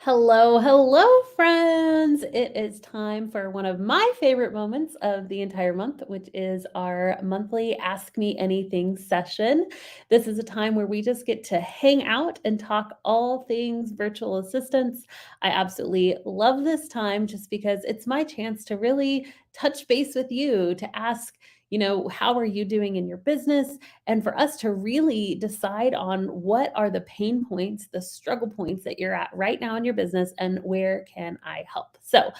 Hello, hello, friends. It is time for one of my favorite moments of the entire month, which is our monthly Ask Me Anything session. This is a time where we just get to hang out and talk all things virtual assistants. I absolutely love this time just because it's my chance to really touch base with you, to ask, how are you doing in your business? And for us to really decide on what are the pain points, the struggle points that you're at right now in your business, and where can I help? So,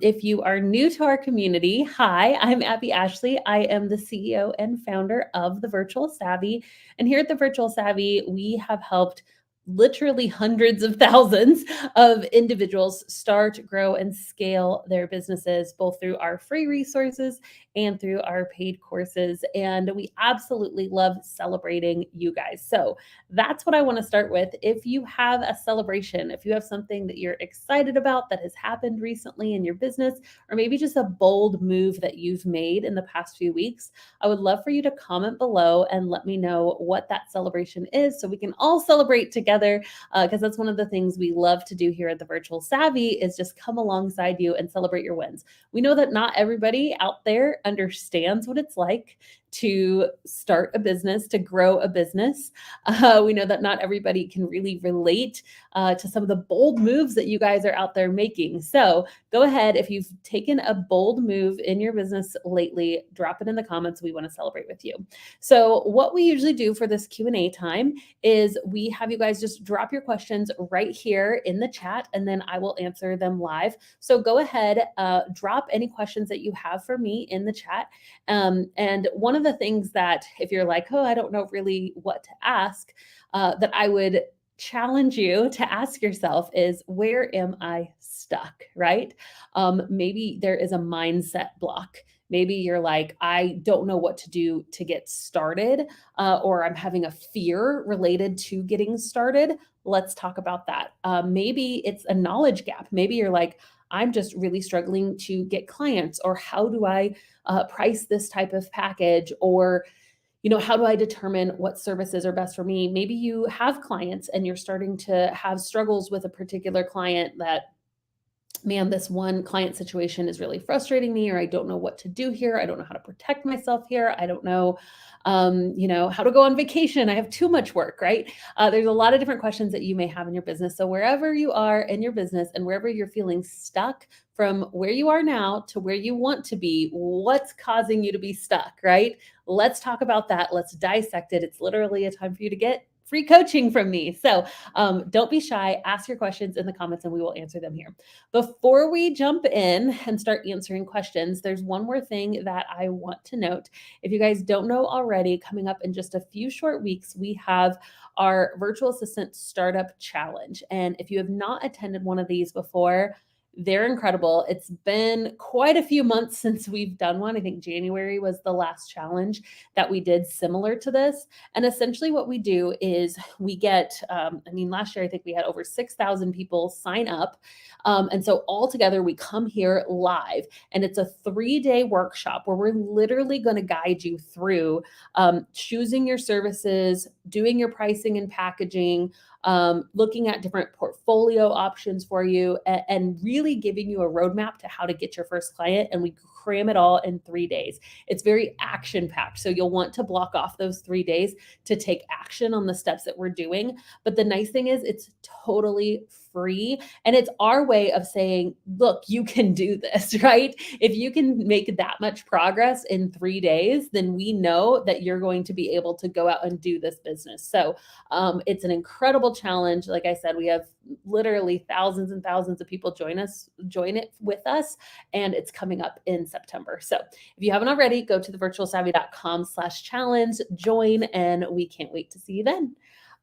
if you are new to our community, hi, I'm Abbey Ashley. I am the CEO and founder of the Virtual Savvy. And here at the Virtual Savvy, we have helped literally hundreds of thousands of individuals start, grow, and scale their businesses, both through our free resources and through our paid courses. And we absolutely love celebrating you guys. So that's what I want to start with. If you have a celebration, if you have something that you're excited about that has happened recently in your business, or maybe just a bold move that you've made in the past few weeks, I would love for you to comment below and let me know what that celebration is so we can all celebrate together. Because that's one of the things we love to do here at the Virtual Savvy is just come alongside you and celebrate your wins. We know that not everybody out there understands what it's like to start a business, to grow a business. We know that not everybody can really relate to some of the bold moves that you guys are out there making. So go ahead, if you've taken a bold move in your business lately, drop it in the comments. We want to celebrate with you. So what we usually do for this Q&A time is we have you guys just drop your questions right here in the chat, and then I will answer them live. So go ahead, drop any questions that you have for me in the chat. And one of the things that, if you're like, oh, I don't know really what to ask, that I would challenge you to ask yourself is, where am I stuck, right? Maybe there is a mindset block. Maybe you're like, I don't know what to do to get started, or I'm having a fear related to getting started. Let's talk about that. Maybe it's a knowledge gap. Maybe you're like, I'm just really struggling to get clients, or how do I price this type of package, or how do I determine what services are best for me? Maybe you have clients and you're starting to have struggles with a particular client that, man, this one client situation is really frustrating me, or I don't know what to do here. I don't know how to protect myself here. I don't know, how to go on vacation. I have too much work, right? There's a lot of different questions that you may have in your business. So wherever you are in your business and wherever you're feeling stuck from where you are now to where you want to be, what's causing you to be stuck, right? Let's talk about that. Let's dissect it. It's literally a time for you to get free coaching from me. So don't be shy. Ask your questions in the comments and we will answer them here. Before we jump in and start answering questions, there's one more thing that I want to note. If you guys don't know already, coming up in just a few short weeks, we have our Virtual Assistant Startup Challenge. And if you have not attended one of these before, they're incredible. It's been quite a few months since we've done one. I think January was the last challenge that we did similar to this. And essentially what we do is we get, last year, I think we had over 6,000 people sign up. And so all together we come here live, and it's a 3-day workshop where we're literally going to guide you through choosing your services, doing your pricing and packaging, looking at different portfolio options for you, and really giving you a roadmap to how to get your first client. And we cram it all in 3 days. It's very action packed. So you'll want to block off those 3 days to take action on the steps that we're doing. But the nice thing is it's totally free. And it's our way of saying, look, you can do this, right? If you can make that much progress in 3 days, then we know that you're going to be able to go out and do this business. So it's an incredible challenge. Like I said, we have literally thousands and thousands of people join it with us, and it's coming up in September. So if you haven't already, go to thevirtualsavvy.com/challenge, join, and we can't wait to see you then.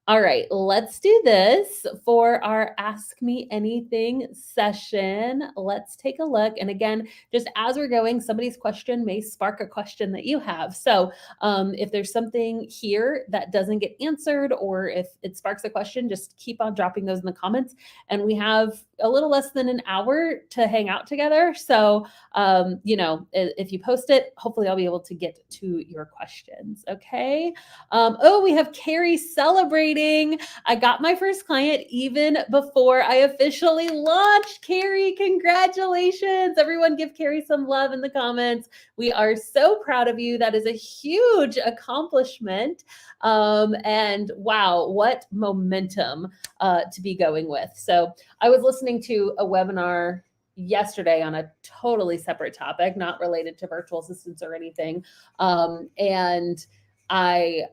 All right, let's do this for our Ask Me Anything session. Let's take a look. And again, just as we're going, somebody's question may spark a question that you have. So if there's something here that doesn't get answered, or if it sparks a question, just keep on dropping those in the comments. And we have a little less than an hour to hang out together. So, if you post it, hopefully I'll be able to get to your questions. Okay. Oh, we have Carrie celebrating. I got my first client even before I officially launched. Carrie, congratulations. Everyone give Carrie some love in the comments. We are so proud of you. That is a huge accomplishment. And wow, what momentum to be going with. So I was listening to a webinar yesterday on a totally separate topic, not related to virtual assistants or anything. And it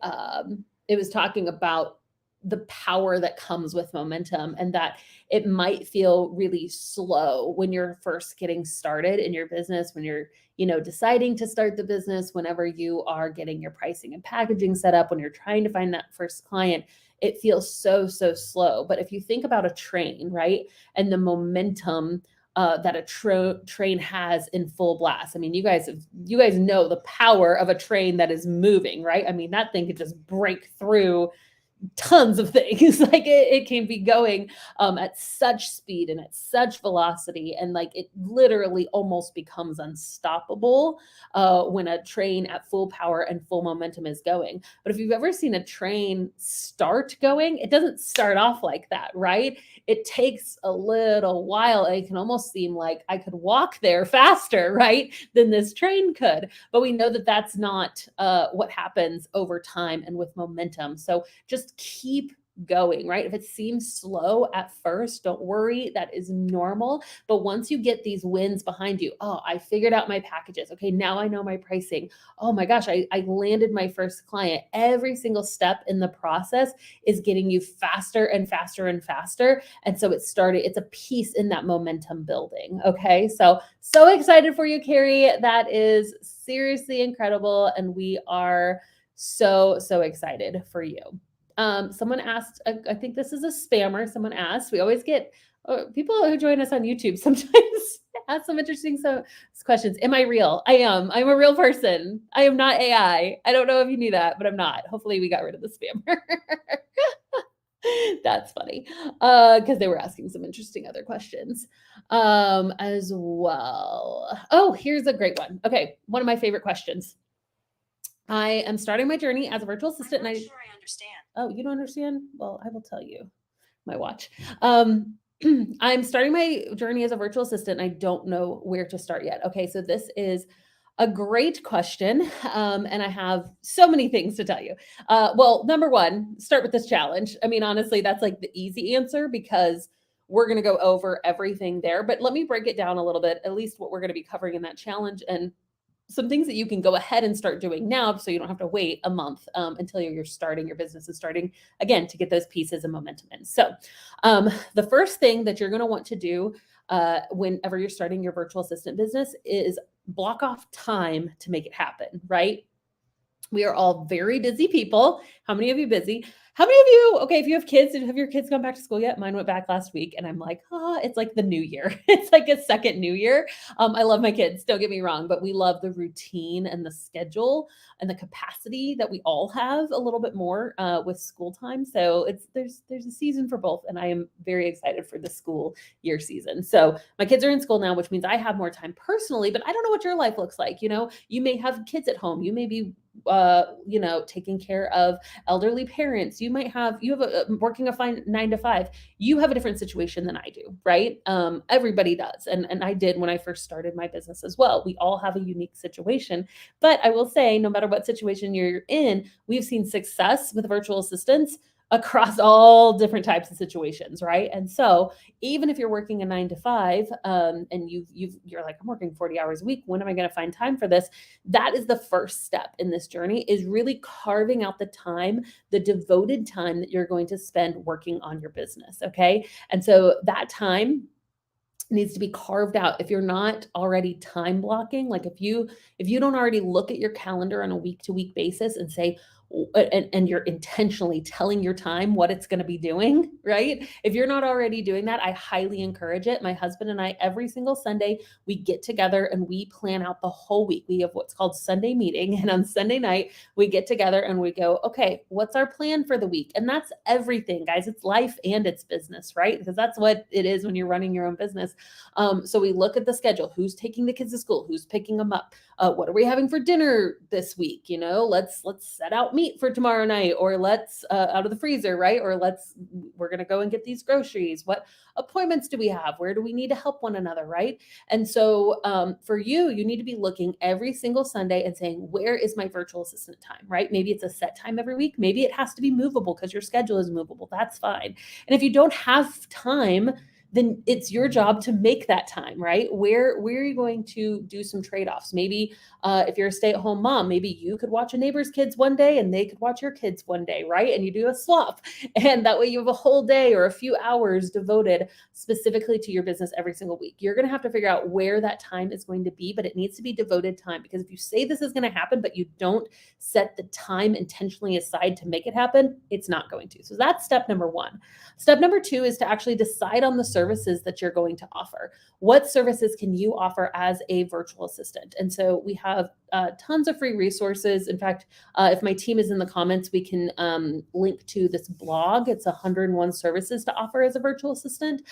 was talking about the power that comes with momentum, and that it might feel really slow when you're first getting started in your business, when you're deciding to start the business, whenever you are getting your pricing and packaging set up, when you're trying to find that first client, it feels so slow. But if you think about a train, right, and the momentum that a train has in full blast. I mean, you guys know the power of a train that is moving, right? I mean, that thing could just break through tons of things. Like it can be going at such speed and at such velocity, and like it literally almost becomes unstoppable when a train at full power and full momentum is going. But if you've ever seen a train start going, it doesn't start off like that, right? It takes a little while. It can almost seem like I could walk there faster, right, than this train could. But we know that that's not what happens over time and with momentum. So just keep going, right? If it seems slow at first, don't worry, that is normal. But once you get these wins behind you, oh, I figured out my packages. Okay, now I know my pricing. Oh my gosh, I landed my first client. Every single step in the process is getting you faster and faster and faster. And so it's a piece in that momentum building. Okay, so excited for you, Carrie. That is seriously incredible. And we are so excited for you. Someone asked, I think this is a spammer. Someone asked, we always get people who join us on YouTube sometimes ask some interesting questions. Am I real? I am. I'm a real person. I am not AI. I don't know if you knew that, but I'm not. Hopefully we got rid of the spammer. That's funny. Because they were asking some interesting other questions as well. Oh, here's a great one. Okay, one of my favorite questions. I am starting my journey as a virtual assistant. I'm not sure I understand. Oh, you don't understand? Well, I will tell you. My watch. I'm starting my journey as a virtual assistant. And I don't know where to start yet. Okay, so this is a great question. And I have so many things to tell you. Well, number one, start with this challenge. I mean, honestly, that's like the easy answer because we're going to go over everything there. But let me break it down a little bit, at least what we're going to be covering in that challenge, and some things that you can go ahead and start doing now so you don't have to wait a month until you're starting your business and starting again to get those pieces of momentum in. So the first thing that you're going to want to do whenever you're starting your virtual assistant business is block off time to make it happen, right? We are all very busy people. How many of you busy? How many of you, okay, if you have kids, have your kids gone back to school yet? Mine went back last week and I'm like, it's like the new year. It's like a second new year. I love my kids, don't get me wrong, but we love the routine and the schedule and the capacity that we all have a little bit more with school time. So there's a season for both. And I am very excited for the school year season. So my kids are in school now, which means I have more time personally, but I don't know what your life looks like. You may have kids at home. You may be taking care of elderly parents. You have working a fine 9 to 5. You have a different situation than I do, right? Everybody does. And I did when I first started my business as well. We all have a unique situation, but I will say, no matter what situation you're in, we've seen success with virtual assistants across all different types of situations, right? And so even if you're working a 9 to 5 and you're like, I'm working 40 hours a week, when am I going to find time for this? That is the first step in this journey, is really carving out the time, the devoted time that you're going to spend working on your business. Okay. And so that time needs to be carved out. If you're not already time blocking, like if you don't already look at your calendar on a week to week basis and say, and you're intentionally telling your time what it's going to be doing, right? If you're not already doing that, I highly encourage it. My husband and I, every single Sunday, we get together and we plan out the whole week. We have what's called Sunday meeting. And on Sunday night, we get together and we go, okay, what's our plan for the week? And that's everything, guys. It's life and it's business, right? Because that's what it is when you're running your own business. So we look at the schedule, who's taking the kids to school, who's picking them up, what are we having for dinner this week? Let's set out meat for tomorrow night, or let's out of the freezer, right? Or we're gonna go and get these groceries. What appointments do we have? Where do we need to help one another, right? And so for you need to be looking every single Sunday and saying, where is my virtual assistant time, right? Maybe it's a set time every week. Maybe it has to be movable because your schedule is movable. That's fine. And if you don't have time, then it's your job to make that time, right? Where are you going to do some trade-offs? Maybe if you're a stay-at-home mom, maybe you could watch a neighbor's kids one day and they could watch your kids one day, right? And you do a swap. And that way you have a whole day or a few hours devoted specifically to your business every single week. You're going to have to figure out where that time is going to be, but it needs to be devoted time, because if you say this is going to happen, but you don't set the time intentionally aside to make it happen, it's not going to. So that's step number one. Step number two is to actually decide on the services that you're going to offer. What services can you offer as a virtual assistant? And so we have tons of free resources. In fact, if my team is in the comments, we can link to this blog. It's 101 services to offer as a virtual assistant,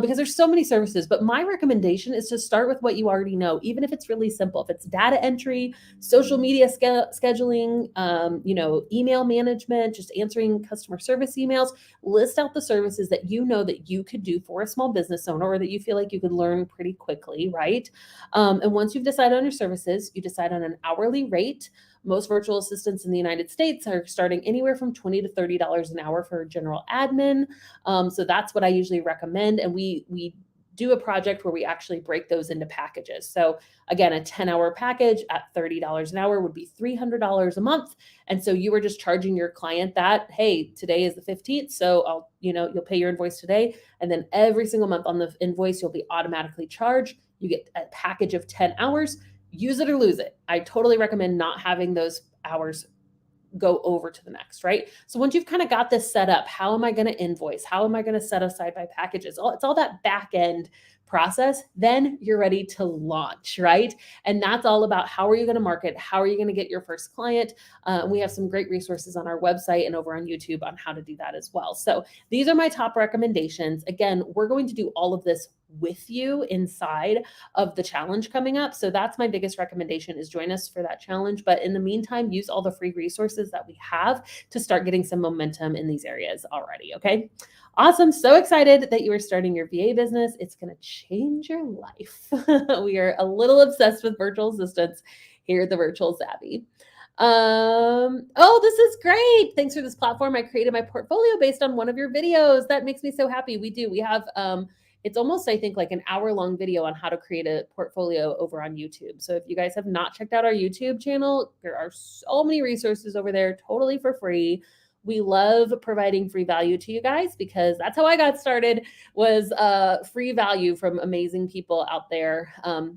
because there's so many services. But my recommendation is to start with what you already know, even if it's really simple. If it's data entry, social media scheduling, email management, just answering customer service emails, list out the services that you know that you could do for a small business owner, or that you feel like you could learn pretty quickly, right? And once you've decided on your services, you decide on an hourly rate. Most virtual assistants in the United States are starting anywhere from $20 to $30 an hour for general admin. So that's what I usually recommend. And we do a project where we actually break those into packages. So again, a 10-hour package at $30 an hour would be $300 a month. And so you were just charging your client that, hey, today is the 15th. So you'll pay your invoice today. And then every single month on the invoice, you'll be automatically charged. You get a package of 10 hours, use it or lose it. I totally recommend not having those hours go over to the next, right? So once you've kind of got this set up, how am I going to invoice? How am I going to set aside my packages? It's all that back end process. Then you're ready to launch, right? And that's all about how are you going to market? How are you going to get your first client? We have some great resources on our website and over on YouTube on how to do that as well. So these are my top recommendations. Again, we're going to do all of this with you inside of the challenge coming up. So that's my biggest recommendation, is join us for that challenge. But in the meantime, use all the free resources that we have to start getting some momentum in these areas already. Okay. Awesome. So excited that you are starting your VA business. It's going to change your life. We are a little obsessed with virtual assistants here at the Virtual Savvy. Oh, this is great. Thanks for this platform. I created my portfolio based on one of your videos. That makes me so happy. We have, it's almost, I think, like an hour-long video on how to create a portfolio over on YouTube. So if you guys have not checked out our YouTube channel, there are so many resources over there, totally for free. We love providing free value to you guys, because that's how I got started, was free value from amazing people out there.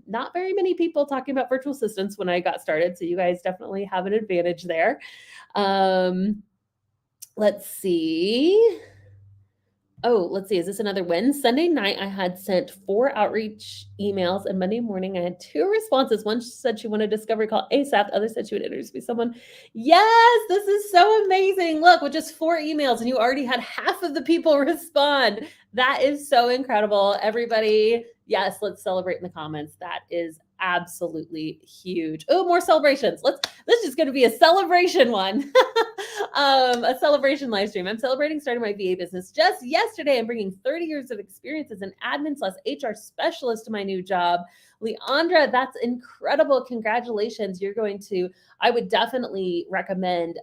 Not very many people talking about virtual assistants when I got started. So you guys definitely have an advantage there. Let's see. Oh, let's see. Is this another win? Sunday night, I had sent 4 outreach emails, and Monday morning, I had 2 responses. One said she wanted a discovery call ASAP. The other said she would interview someone. Yes, this is so amazing. Look, with just 4 emails, and you already had half of the people respond. That is so incredible. Everybody, yes, let's celebrate in the comments. That is absolutely huge. Oh, more celebrations. This is going to be a celebration one. A celebration live stream. I'm celebrating starting my VA business just yesterday. I'm bringing 30 years of experience as an admin/HR specialist to my new job. Leandra, that's incredible. Congratulations. I would definitely recommend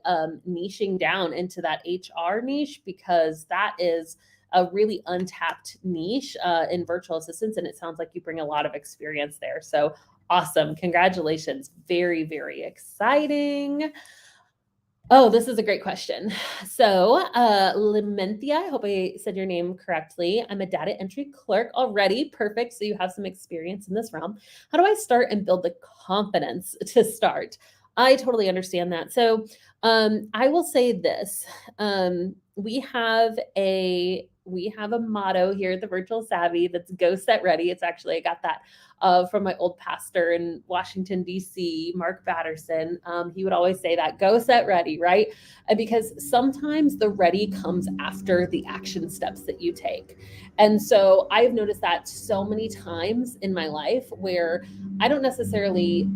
niching down into that HR niche, because that is a really untapped niche in virtual assistants. And it sounds like you bring a lot of experience there. So awesome. Congratulations. Very, very exciting. Oh, this is a great question. So, Limenthia, I hope I said your name correctly. I'm a data entry clerk already. Perfect. So you have some experience in this realm. How do I start and build the confidence to start? I totally understand that. So I will say this. We have a motto here at the Virtual Savvy that's "Go Set Ready." It's actually I got that from my old pastor in Washington D.C., Mark Batterson. He would always say that "Go Set Ready," right? And because sometimes the ready comes after the action steps that you take, and so I've noticed that so many times in my life where I don't necessarily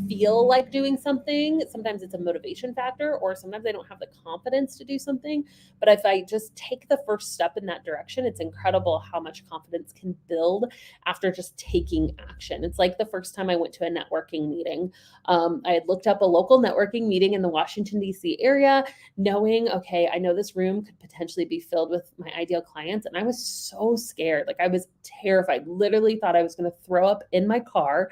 feel like doing something. Sometimes it's a motivation factor, or sometimes I don't have the confidence to do something. But if I just take the first step in that direction, it's incredible how much confidence can build after just taking action. It's like the first time I went to a networking meeting. I had looked up a local networking meeting in the Washington, D.C. area, knowing, okay, I know this room could potentially be filled with my ideal clients. And I was so scared. Like I was terrified, literally thought I was going to throw up in my car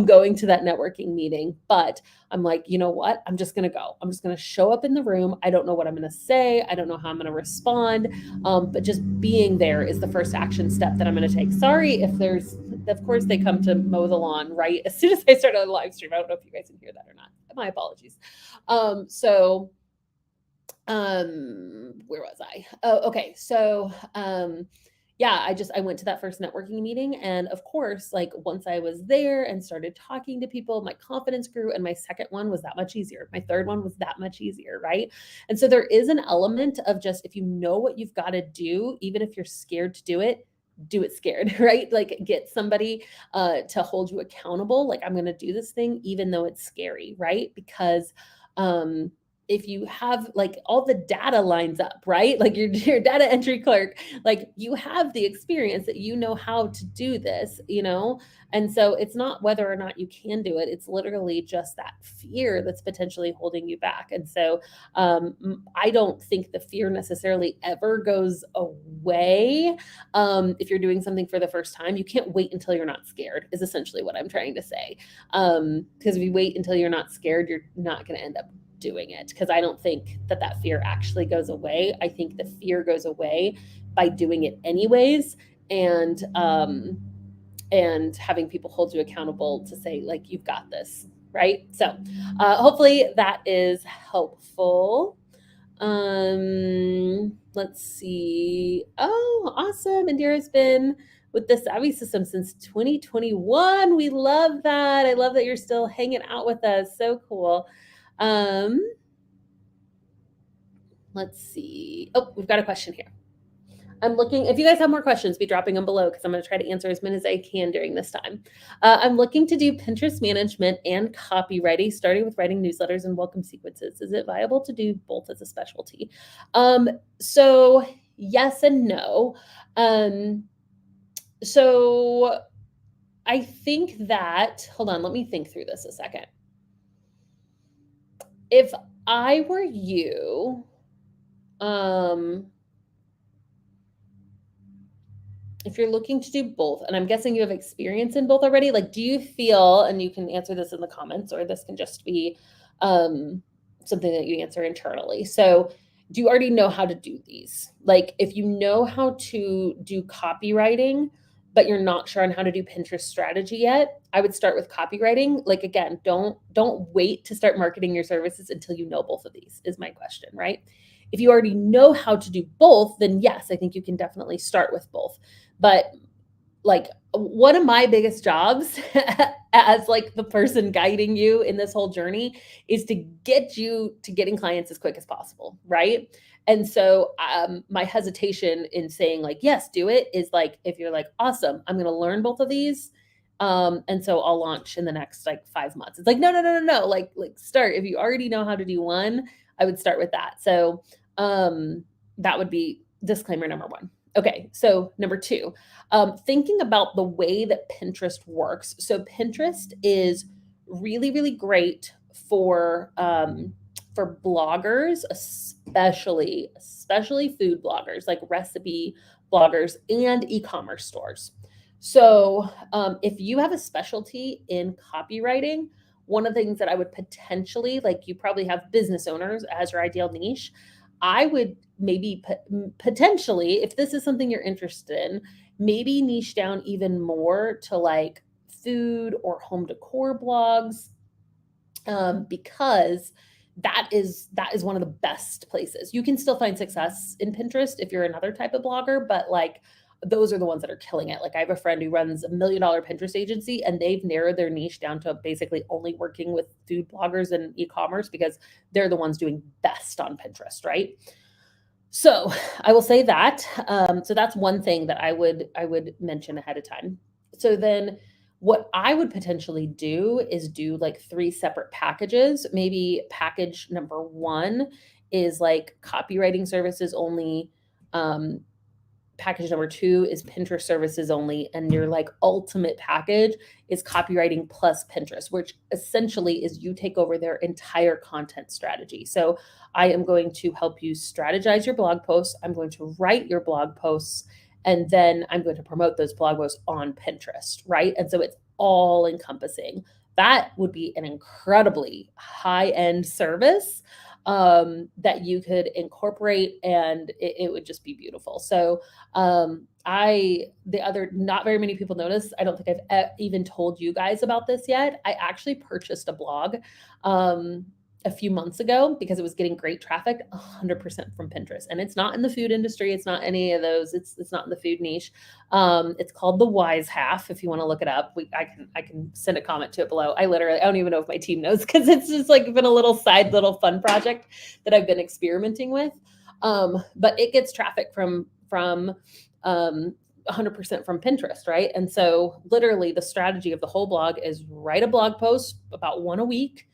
going to that networking meeting. But I'm like, you know what? I'm just going to go. I'm just going to show up in the room. I don't know what I'm going to say. I don't know how I'm going to respond. But just being there is the first action step that I'm going to take. Sorry if there's, of course, they come to mow the lawn, right? As soon as I start a live stream. I don't know if you guys can hear that or not. My apologies. Where was I? Oh, okay. Yeah, I went to that first networking meeting, and of course, like once I was there and started talking to people, my confidence grew, and my second one was that much easier. My third one was that much easier, right? And so there is an element of just if you know what you've got to do, even if you're scared to do it scared, right? Like get somebody to hold you accountable. Like I'm going to do this thing even though it's scary, right? Because um if you have like all the data lines up, right? Like your data entry clerk, like you have the experience that you know how to do this, you know? And so it's not whether or not you can do it. It's literally just that fear that's potentially holding you back. And so I don't think the fear necessarily ever goes away. If you're doing something for the first time, you can't wait until you're not scared, is essentially what I'm trying to say. Because if you wait until you're not scared, you're not going to end up doing it, because I don't think that fear actually goes away. I think the fear goes away by doing it anyways, and having people hold you accountable to say like you've got this, right? So hopefully that is helpful. Let's see. Oh, awesome. Indira's been with the Savvy system since 2021. We love that. I love that you're still hanging out with us. So cool. Let's see. Oh, we've got a question here. I'm looking, if you guys have more questions, be dropping them below because I'm going to try to answer as many as I can during this time. I'm looking to do Pinterest management and copywriting, starting with writing newsletters and welcome sequences. Is it viable to do both as a specialty? So yes and no. So I think that, hold on, let me think through this a second. If I were you, if you're looking to do both, and I'm guessing you have experience in both already, like, do you feel, and you can answer this in the comments, or this can just be something that you answer internally. So, do you already know how to do these? Like, if you know how to do copywriting, but you're not sure on how to do Pinterest strategy yet, I would start with copywriting. Like, again, don't wait to start marketing your services until you know both of these, is my question, right? If you already know how to do both, then yes, I think you can definitely start with both. But like one of my biggest jobs as like the person guiding you in this whole journey is to get you to getting clients as quick as possible, right? And so my hesitation in saying like yes do it is like if you're like awesome I'm going to learn both of these, and so I'll launch in the next like 5 months. It's like no, like start. If you already know how to do one, I would start with that. So that would be disclaimer number one. Okay, so number two, thinking about the way that Pinterest works. So Pinterest is really, really great for bloggers, especially food bloggers, like recipe bloggers and e-commerce stores. So if you have a specialty in copywriting, one of the things that I would potentially, like you probably have business owners as your ideal niche, I would maybe potentially, if this is something you're interested in, maybe niche down even more to like food or home decor blogs, because that is one of the best places. You can still find success in Pinterest if you're another type of blogger, but like those are the ones that are killing it. Like I have a friend who runs a $1 million Pinterest agency, and they've narrowed their niche down to basically only working with food bloggers and e-commerce because they're the ones doing best on Pinterest, right? So I will say that. So that's one thing that I would mention ahead of time. So then what I would potentially do is do like 3 separate packages. Maybe package number 1 is like copywriting services only. Package number 2 is Pinterest services only, and your like ultimate package is copywriting plus Pinterest, which essentially is you take over their entire content strategy. So I am going to help you strategize your blog posts. I'm going to write your blog posts, and then I'm going to promote those blog posts on Pinterest, right? And so it's all encompassing. That would be an incredibly high-end service that you could incorporate, and it would just be beautiful. So not very many people notice. I don't think I've even told you guys about this yet. I actually purchased a blog a few months ago because it was getting great traffic, 100% from Pinterest. And it's not in the food industry. It's not any of those. It's not in the food niche. It's called The Wise Half. If you want to look it up, I can send a comment to it below. I don't even know if my team knows because it's just like been a little fun project that I've been experimenting with. But it gets traffic from 100% from Pinterest, right? And so literally the strategy of the whole blog is write a blog post about 1 a week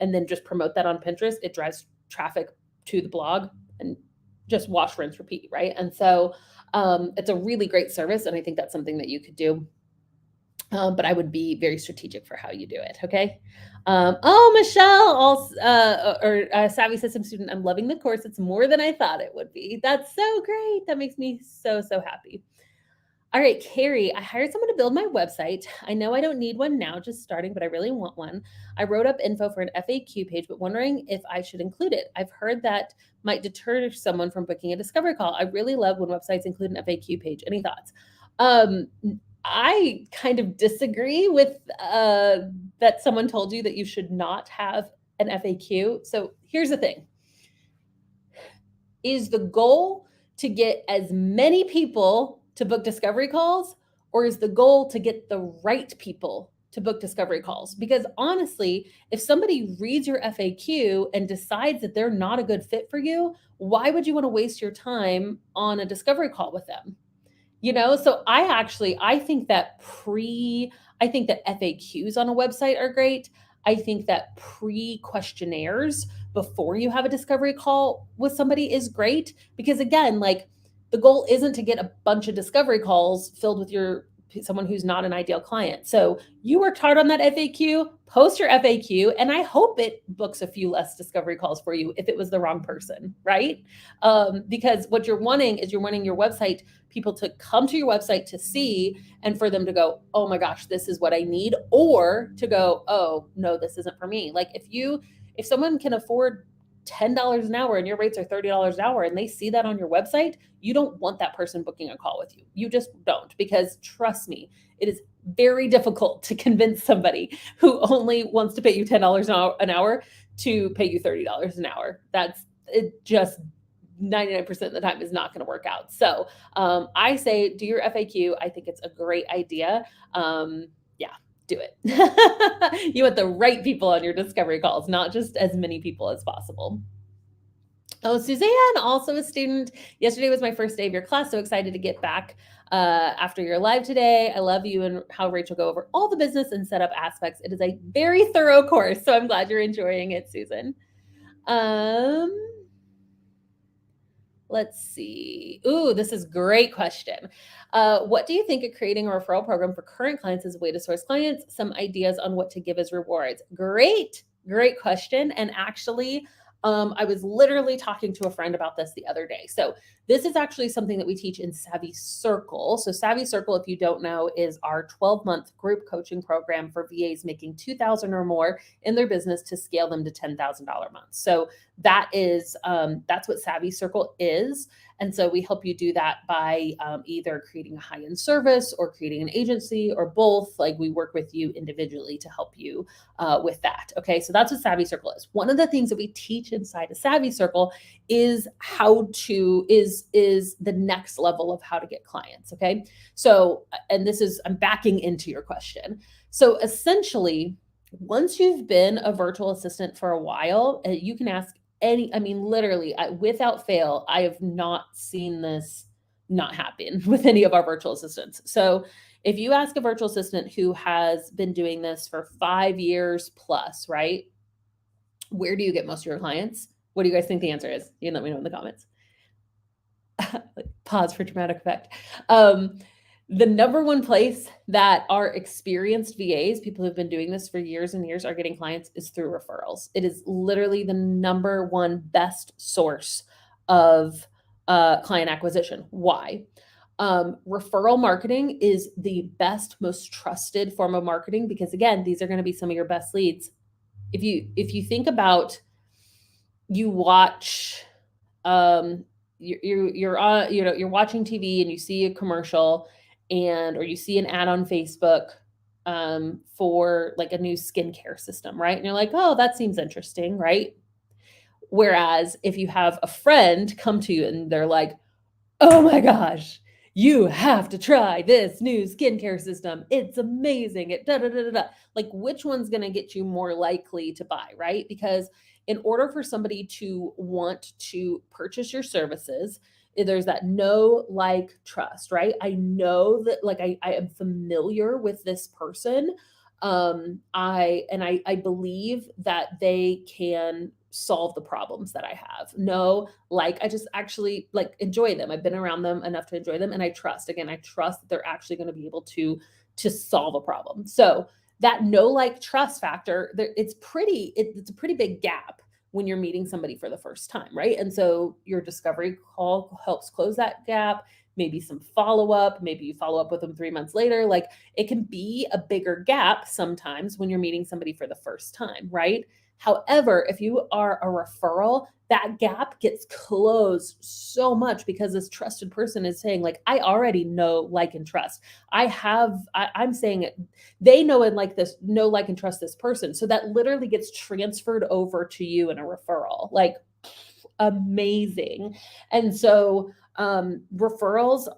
and then just promote that on Pinterest. It drives traffic to the blog and just wash, rinse, repeat, right? And so it's a really great service, and I think that's something that you could do. But I would be very strategic for how you do it, okay? Michelle, Savvy System student, I'm loving the course. It's more than I thought it would be. That's so great. That makes me so, so happy. All right, Carrie, I hired someone to build my website. I know I don't need one now, just starting, but I really want one. I wrote up info for an FAQ page, but wondering if I should include it. I've heard that might deter someone from booking a discovery call. I really love when websites include an FAQ page. Any thoughts? I kind of disagree with that someone told you that you should not have an FAQ. So here's the thing. Is the goal to get as many people to book discovery calls, or is the goal to get the right people to book discovery calls? Because honestly, if somebody reads your FAQ and decides that they're not a good fit for you, why would you want to waste your time on a discovery call with them? So I think that FAQs on a website are great. I think that pre-questionnaires before you have a discovery call with somebody is great, because again, like the goal isn't to get a bunch of discovery calls filled with someone who's not an ideal client. So you worked hard on that FAQ, post your FAQ, and I hope it books a few less discovery calls for you if it was the wrong person, right? Because what you're wanting your website, people to come to your website to see, and for them to go, oh my gosh, this is what I need, or to go, oh no, this isn't for me. Like if someone can afford $10 an hour and your rates are $30 an hour and they see that on your website, you don't want that person booking a call with you. You just don't, because trust me, it is very difficult to convince somebody who only wants to pay you $10 an hour to pay you $30 an hour. That's it. Just 99% of the time is not going to work out. So I say do your FAQ. I think it's a great idea. Do it. You want the right people on your discovery calls, not just as many people as possible. Oh, Suzanne, also a student. Yesterday was my first day of your class. So excited to get back after your live today. I love you and how Rachel go over all the business and setup aspects. It is a very thorough course. So I'm glad you're enjoying it, Susan. Let's see. Ooh, this is a great question. What do you think of creating a referral program for current clients as a way to source clients? Some ideas on what to give as rewards. Great question. And actually, I was literally talking to a friend about this the other day. So This is actually something that we teach in Savvy Circle. So Savvy Circle, if you don't know, is our 12-month group coaching program for VAs making 2,000 or more in their business to scale them to $10,000 months. So that's what Savvy Circle is. And so we help you do that by either creating a high-end service or creating an agency or both. Like, we work with you individually to help you with that. Okay, so that's what Savvy Circle is. One of the things that we teach inside of Savvy Circle is is the next level of how to get clients. Okay, so and this is, I'm backing into your question. So essentially, once you've been a virtual assistant for a while, you can ask literally, without fail, I have not seen this not happen with any of our virtual assistants. So if you ask a virtual assistant who has been doing this for 5 years plus, right? Where do you get most of your clients? What do you guys think the answer is? You can let me know in the comments. Pause for dramatic effect. The number one place that our experienced VAs, people who've been doing this for years and years, are getting clients is through referrals. It is literally the number one best source of client acquisition. Why? Referral marketing is the best, most trusted form of marketing because, again, these are going to be some of your best leads. If you think about, you watch, you're on, you're watching TV and you see a commercial or you see an ad on Facebook for like a new skincare system, right? And you're like, oh, that seems interesting, right? Whereas if you have a friend come to you and they're like, oh my gosh, you have to try this new skincare system. It's amazing. Like, which one's going to get you more likely to buy, right? Because in order for somebody to want to purchase your services, there's that know, like, trust, right? I know that, like, I am familiar with this person. I believe that they can solve the problems that I have. No, like, I just actually like enjoy them. I've been around them enough to enjoy them, and I trust that they're actually going to be able to solve a problem. So that know, like, trust factor, it's a pretty big gap when you're meeting somebody for the first time, right? And so your discovery call helps close that gap. Maybe some follow-up, maybe you follow up with them 3 months later. Like, it can be a bigger gap sometimes when you're meeting somebody for the first time, right? However, if you are a referral, that gap gets closed so much because this trusted person is saying, like, I already know, like, and trust. I'm saying it, they know and like this, know, like, and trust this person. So that literally gets transferred over to you in a referral. Like, amazing. And so referrals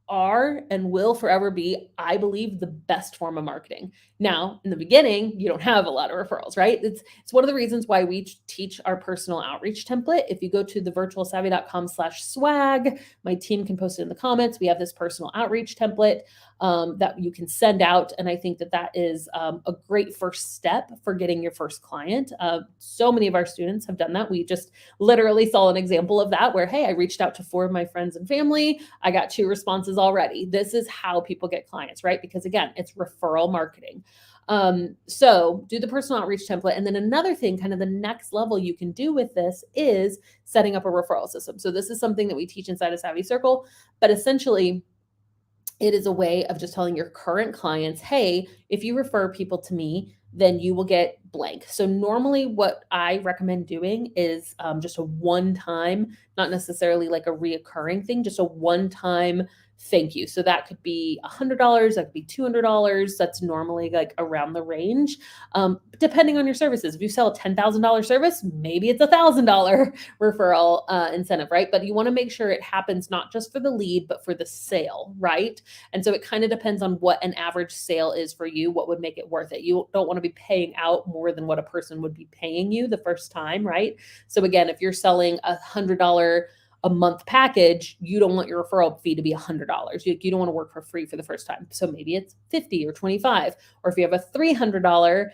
are and will forever be, I believe, the best form of marketing. Now, in the beginning, you don't have a lot of referrals, right? It's one of the reasons why we teach our personal outreach template. If you go to thevirtualsavvy.com/swag, my team can post it in the comments. We have this personal outreach template that you can send out. And I think that is a great first step for getting your first client. So many of our students have done that. We just literally saw an example of that where, hey, I reached out to 4 of my friends and family. I got 2 responses already. This is how people get clients, right? Because, again, it's referral marketing. So do the personal outreach template. And then another thing, kind of the next level you can do with this, is setting up a referral system. So this is something that we teach inside of Savvy Circle, but essentially it is a way of just telling your current clients, hey, if you refer people to me, then you will get blank. So normally what I recommend doing is just a one-time, not necessarily like a reoccurring thing, just a one-time thank you. So that could be $100, that could be $200. That's normally like around the range, depending on your services. If you sell a $10,000 service, maybe it's $1,000 referral incentive, right? But you want to make sure it happens not just for the lead, but for the sale, right? And so it kind of depends on what an average sale is for you, what would make it worth it. You don't want to be paying out more than what a person would be paying you the first time, right? So again, if you're selling a $100 a month package, you don't want your referral fee to be $100. You don't want to work for free for the first time. So maybe it's 50 or 25, or if you have a $300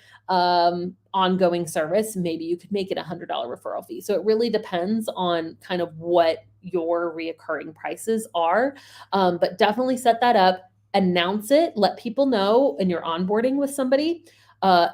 ongoing service, maybe you could make it a $100 referral fee. So it really depends on kind of what your reoccurring prices are. But definitely set that up, announce it, let people know, and you're onboarding with somebody.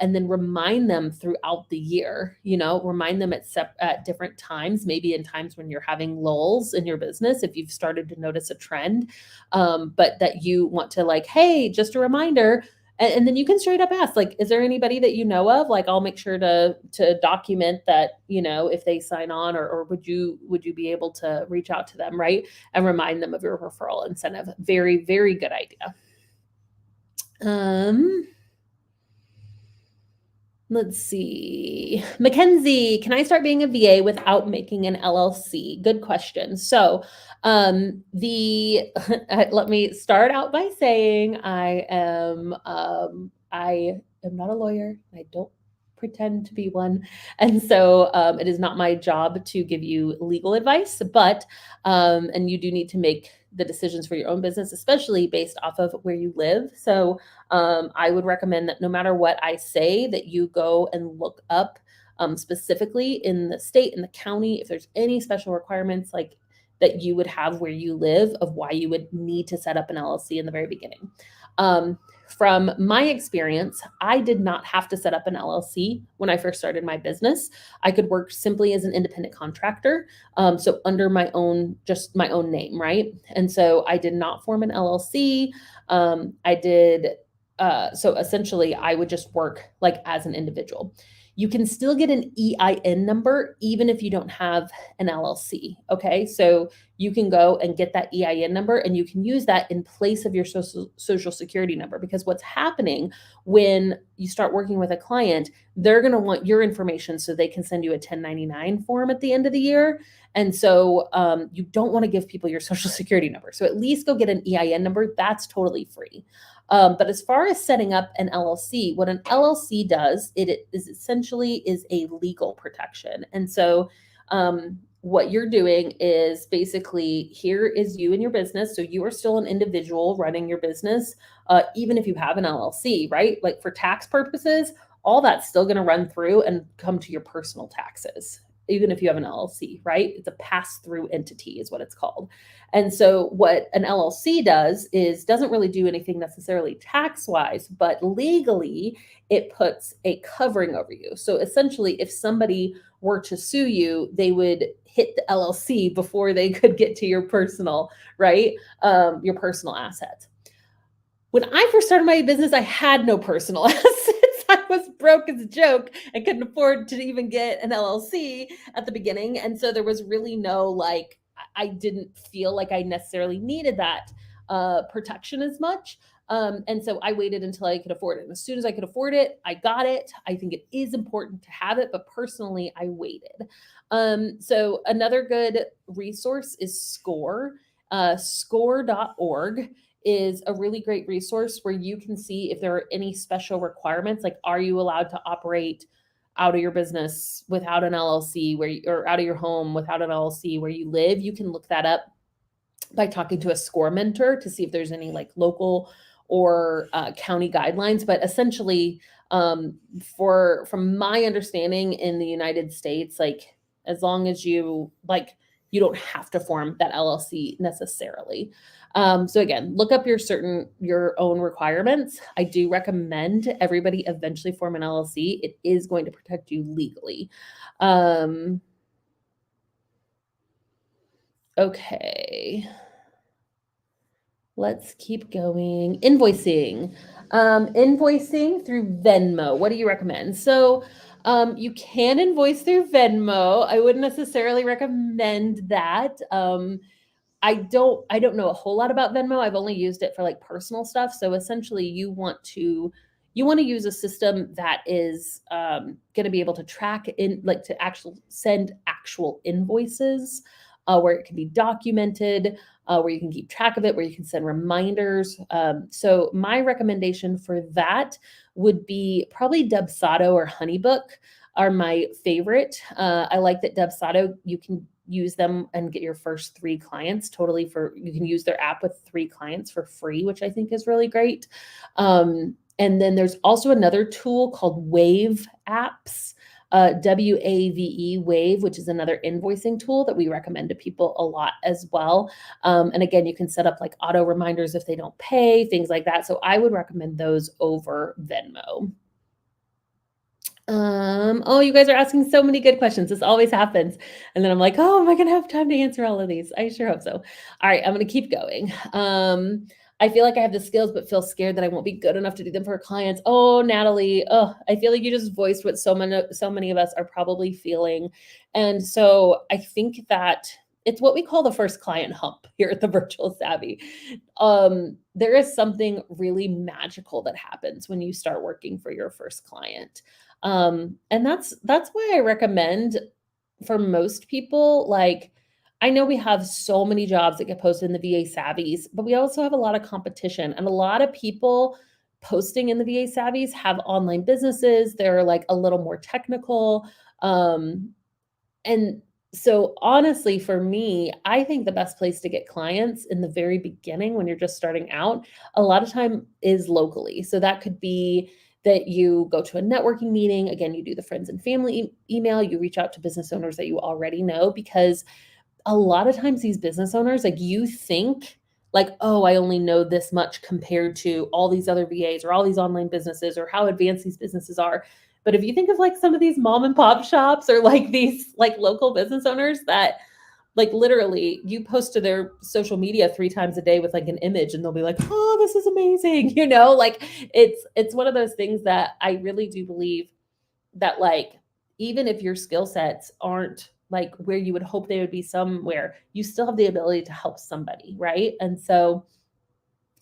and then remind them throughout the year, remind them at different times, maybe in times when you're having lulls in your business, if you've started to notice a trend, but that you want to like, hey, just a reminder. And then you can straight up ask, like, is there anybody that you know of? Like, I'll make sure to document that, if they sign on, or would you be able to reach out to them, right? And remind them of your referral incentive. Very, very good idea. Let's see. Mackenzie, can I start being a VA without making an LLC? Good question. So, the let me start out by saying I am not a lawyer. I don't pretend to be one, and so it is not my job to give you legal advice. But and you do need to make the decisions for your own business, especially based off of where you live. So I would recommend that no matter what I say, that you go and look up specifically in the state, in the county, if there's any special requirements like that you would have where you live, of why you would need to set up an LLC in the very beginning. From my experience, I did not have to set up an LLC when I first started my business. I could work simply as an independent contractor, so under just my own name, right? And so I did not form an LLC. I did so essentially, I would just work like as an individual. You can still get an EIN number even if you don't have an LLC. Okay. So you can go and get that EIN number, and you can use that in place of your social security number, because what's happening when you start working with a client, they're going to want your information so they can send you a 1099 form at the end of the year. And so you don't want to give people your social security number. So at least go get an EIN number. That's totally free. But as far as setting up an LLC, what an LLC does, it is essentially a legal protection. And so what you're doing is basically, here is you and your business. So you are still an individual running your business, even if you have an LLC, right? Like for tax purposes, all that's still going to run through and come to your personal taxes, even if you have an LLC, right? It's a pass-through entity is what it's called. And so what an LLC does is doesn't really do anything necessarily tax-wise, but legally it puts a covering over you. So essentially, if somebody were to sue you, they would hit the LLC before they could get to your personal, right? Your personal assets. When I first started my business, I had no personal assets. I was broke as a joke. I couldn't afford to even get an LLC at the beginning. And so there was really no, I didn't feel like I necessarily needed that protection as much. And so I waited until I could afford it. And as soon as I could afford it, I got it. I think it is important to have it, but personally, I waited. So another good resource is SCORE. Score.org is a really great resource where you can see if there are any special requirements, like are you allowed to operate out of your business without an LLC or out of your home without an LLC where you live. You can look that up by talking to a SCORE mentor to see if there's any like local or county guidelines. But essentially, from my understanding in the United States, like as long as you don't have to form that LLC necessarily. So again, look up your own requirements. I do recommend everybody eventually form an LLC. It is going to protect you legally. Okay. Let's keep going. Invoicing. Invoicing through Venmo. What do you recommend? So you can invoice through Venmo. I wouldn't necessarily recommend that. I don't know a whole lot about Venmo. I've only used it for like personal stuff. So essentially you want to use a system that is going to be able to track to actually send actual invoices, where it can be documented, where you can keep track of it, where you can send reminders. So my recommendation for that would be probably Dubsado or Honeybook are my favorite. I like that Dubsado, you can use them and get your first 3 clients totally you can use their app with 3 clients for free, which I think is really great. And then there's also another tool called Wave Apps, WAVE, Wave, which is another invoicing tool that we recommend to people a lot as well. And again, you can set up like auto reminders if they don't pay, things like that. So I would recommend those over Venmo. Oh, you guys are asking so many good questions. This always happens. And then I'm like, oh, am I gonna have time to answer all of these? I sure hope so. All right, I'm gonna keep going. I feel like I have the skills, but feel scared that I won't be good enough to do them for clients. Oh, Natalie, oh, I feel like you just voiced what so many of us are probably feeling. And so I think that it's what we call the first client hump here at the Virtual Savvy. There is something really magical that happens when you start working for your first client. And that's why I recommend for most people, like I know we have so many jobs that get posted in the VA Savvies, but we also have a lot of competition and a lot of people posting in the VA Savvies have online businesses. They're like a little more technical. And so honestly, for me, I think the best place to get clients in the very beginning when you're just starting out, a lot of time is locally. So that could be that you go to a networking meeting. Again, you do the friends and family email, you reach out to business owners that you already know, because a lot of times these business owners, like you think like, oh, I only know this much compared to all these other VAs or all these online businesses or how advanced these businesses are. But if you think of like some of these mom and pop shops or like these like local business owners that like literally you post to their social media 3 times a day with like an image and they'll be like, oh, this is amazing. Like it's one of those things that I really do believe that like even if your skill sets aren't like where you would hope they would be somewhere, you still have the ability to help somebody, right? And so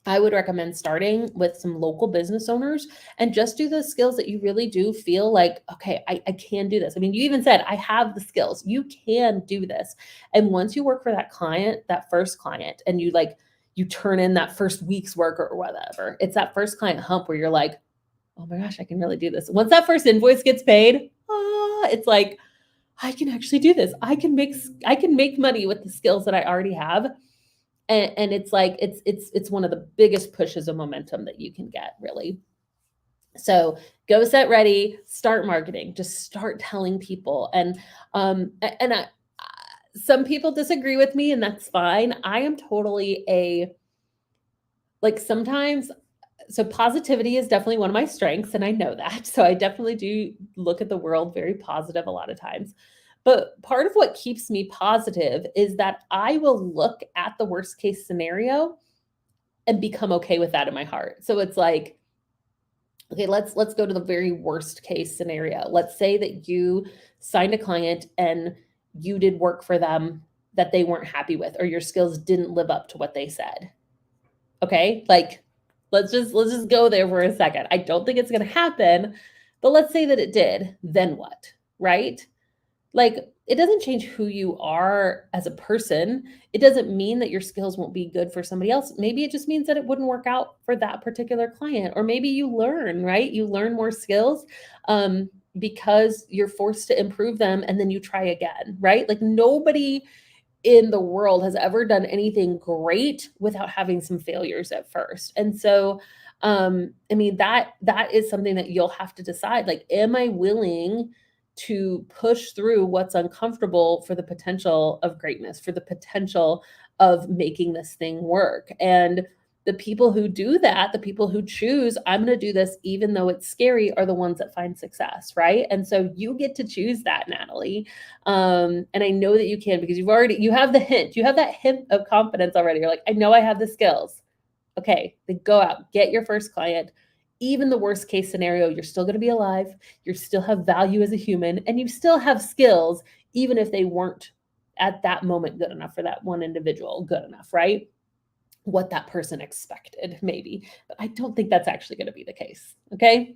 I would recommend starting with some local business owners and just do the skills that you really do feel like, okay, I can do this. I mean, you even said, I have the skills. You can do this. And once you work for that client, that first client, and you turn in that first week's work or whatever, it's that first client hump where you're like, oh my gosh, I can really do this. Once that first invoice gets paid, it's like, I can actually do this. I can make money with the skills that I already have. And it's like it's one of the biggest pushes of momentum that you can get, really. So go set ready, start marketing, just start telling people. And some people disagree with me, and that's fine. I am totally a like sometimes so positivity is definitely one of my strengths, and I know that. So I definitely do look at the world very positive a lot of times. But part of what keeps me positive is that I will look at the worst case scenario and become okay with that in my heart. So it's like, okay, let's go to the very worst case scenario. Let's say that you signed a client and you did work for them that they weren't happy with, or your skills didn't live up to what they said. Okay? Like let's just go there for a second. I don't think it's going to happen, but let's say that it did. Then what? Right? Like it doesn't change who you are as a person. It doesn't mean that your skills won't be good for somebody else. Maybe it just means that it wouldn't work out for that particular client. Or maybe you learn, right? You learn more skills because you're forced to improve them and then you try again, right? Like nobody in the world has ever done anything great without having some failures at first. And so I mean that is something that you'll have to decide, like, am I willing to push through what's uncomfortable for the potential of greatness, for the potential of making this thing work? And the people who do that, the people who choose, I'm going to do this even though it's scary, are the ones that find success, right? And so you get to choose that, Natalie. And I know that you can, because you have the hint, you have that hint of confidence already. You're like, I know I have the skills. Okay, then go out, get your first client. Even the worst case scenario, you're still going to be alive. You still have value as a human, and you still have skills, even if they weren't at that moment good enough for that one individual, good enough, right? What that person expected, maybe. But I don't think that's actually going to be the case. Okay.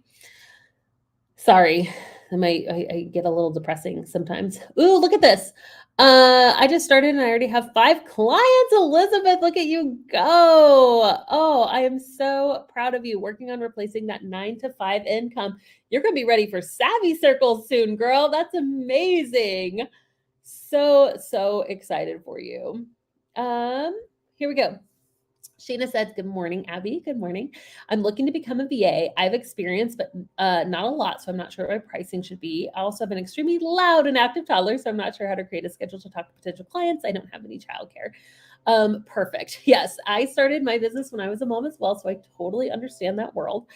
Sorry, I get a little depressing sometimes. Ooh, look at this. I just started and I already have 5 clients. Elizabeth, look at you go. Oh, I am so proud of you, working on replacing that 9 to 5 income. You're going to be ready for Savvy Circles soon, girl. That's amazing. So excited for you. Here we go. Sheena said, good morning, Abby. Good morning. I'm looking to become a VA. I have experience, but not a lot, so I'm not sure what my pricing should be. I also have an extremely loud and active toddler, so I'm not sure how to create a schedule to talk to potential clients. I don't have any childcare. Perfect. Yes, I started my business when I was a mom as well, so I totally understand that world.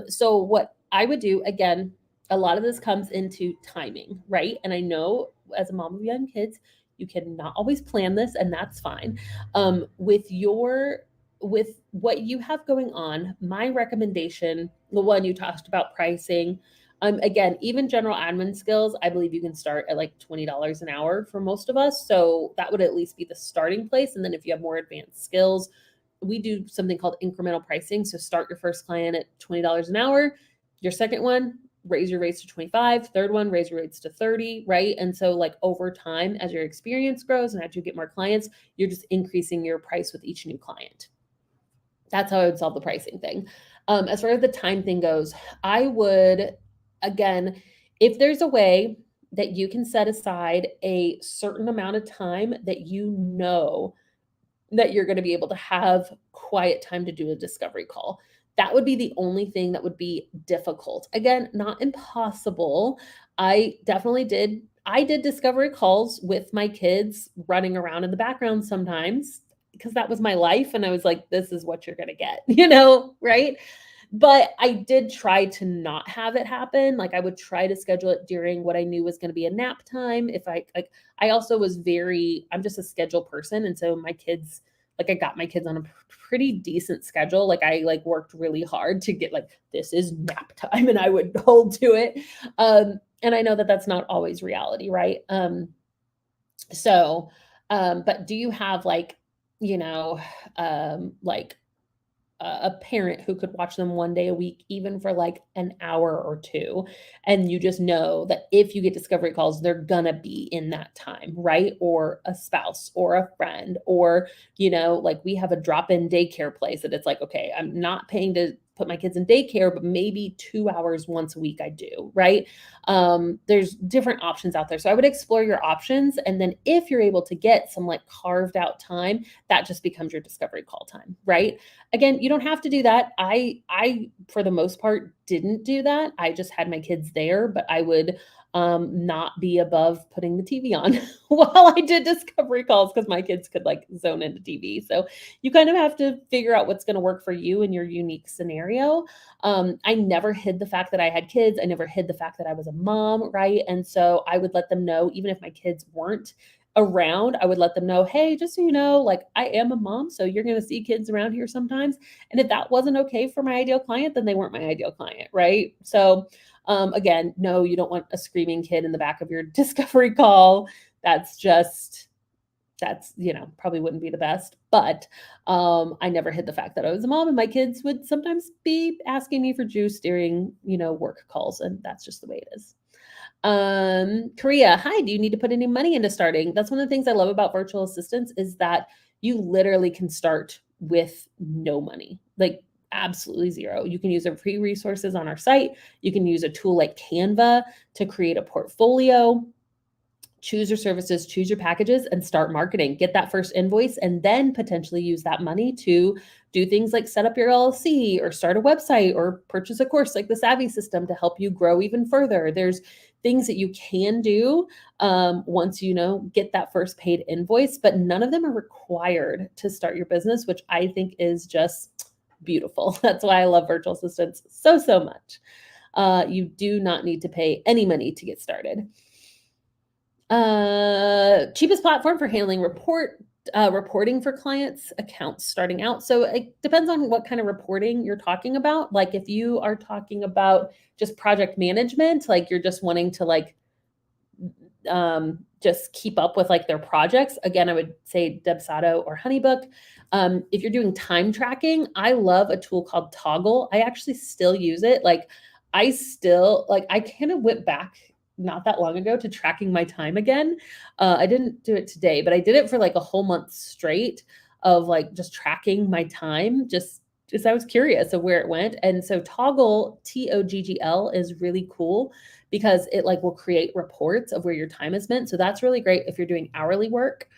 So what I would do, again, a lot of this comes into timing, right? And I know as a mom of young kids, you cannot always plan this, and that's fine. With what you have going on, my recommendation, the one you talked about pricing, again, even general admin skills, I believe you can start at like $20 an hour for most of us. So that would at least be the starting place. And then if you have more advanced skills, we do something called incremental pricing. So start your first client at $20 an hour. Your second one, raise your rates to 25, third one, raise your rates to 30, right? And so like over time, as your experience grows and as you get more clients, you're just increasing your price with each new client. That's how I would solve the pricing thing. As far as the time thing goes, I would, again, if there's a way that you can set aside a certain amount of time that you know that you're going to be able to have quiet time to do a discovery call. That would be the only thing that would be difficult. Again, not impossible. I did discovery calls with my kids running around in the background sometimes because that was my life. And I was like, this is what you're going to get, right? But I did try to not have it happen. Like I would try to schedule it during what I knew was going to be a nap time. If I like, I also was I'm just a schedule person. And so my kids, like I got my kids on a pretty decent schedule. Like I like worked really hard to get like, this is nap time and I would hold to it. And I know that that's not always reality. Right. But do you have like, like a parent who could watch them one day a week, even for like an hour or two. And you just know that if you get discovery calls, they're gonna be in that time, right? Or a spouse or a friend, or, like we have a drop-in daycare place that it's like, okay, I'm not paying to put my kids in daycare, but maybe 2 hours once a week I do, right? There's different options out there. So I would explore your options. And then if you're able to get some like carved out time, that just becomes your discovery call time, right? Again, you don't have to do that. I for the most part didn't do that. I just had my kids there, but I would not be above putting the TV on while I did discovery calls because my kids could like zone into TV. So you kind of have to figure out what's going to work for you in your unique scenario. I never hid the fact that I had kids. I never hid the fact that I was a mom, right? And so I would let them know, even if my kids weren't around, I would let them know, hey, just so you know, like I am a mom, so you're going to see kids around here sometimes. And if that wasn't okay for my ideal client, then they weren't my ideal client, right? So again, no, you don't want a screaming kid in the back of your discovery call. That's probably wouldn't be the best. But I never hid the fact that I was a mom, and my kids would sometimes be asking me for juice during work calls, and that's just the way it is. Korea, hi, do you need to put any money into starting? That's one of the things I love about virtual assistants is that you literally can start with no money, like absolutely zero. You can use our free resources on our site. You can use a tool like Canva to create a portfolio, choose your services, choose your packages, and start marketing. Get that first invoice and then potentially use that money to do things like set up your LLC or start a website or purchase a course like the Abbey system to help you grow even further. There's things that you can do once get that first paid invoice, but none of them are required to start your business, which I think is just beautiful. That's why I love virtual assistants so much. You do not need to pay any money to get started. Cheapest platform for handling reporting for clients accounts starting out. So it depends on what kind of reporting you're talking about. Like if you are talking about just project management, like you're just wanting to like just keep up with like their projects. Again, I would say Debsato or Honeybook. If you're doing time tracking, I love a tool called Toggle. I actually still use it. I kind of went back not that long ago to tracking my time again. I didn't do it today, but I did it for like a whole month straight of like just tracking my time, just I was curious of where it went. And so Toggle, Toggl, is really cool because it like will create reports of where your time is spent. So that's really great if you're doing hourly work.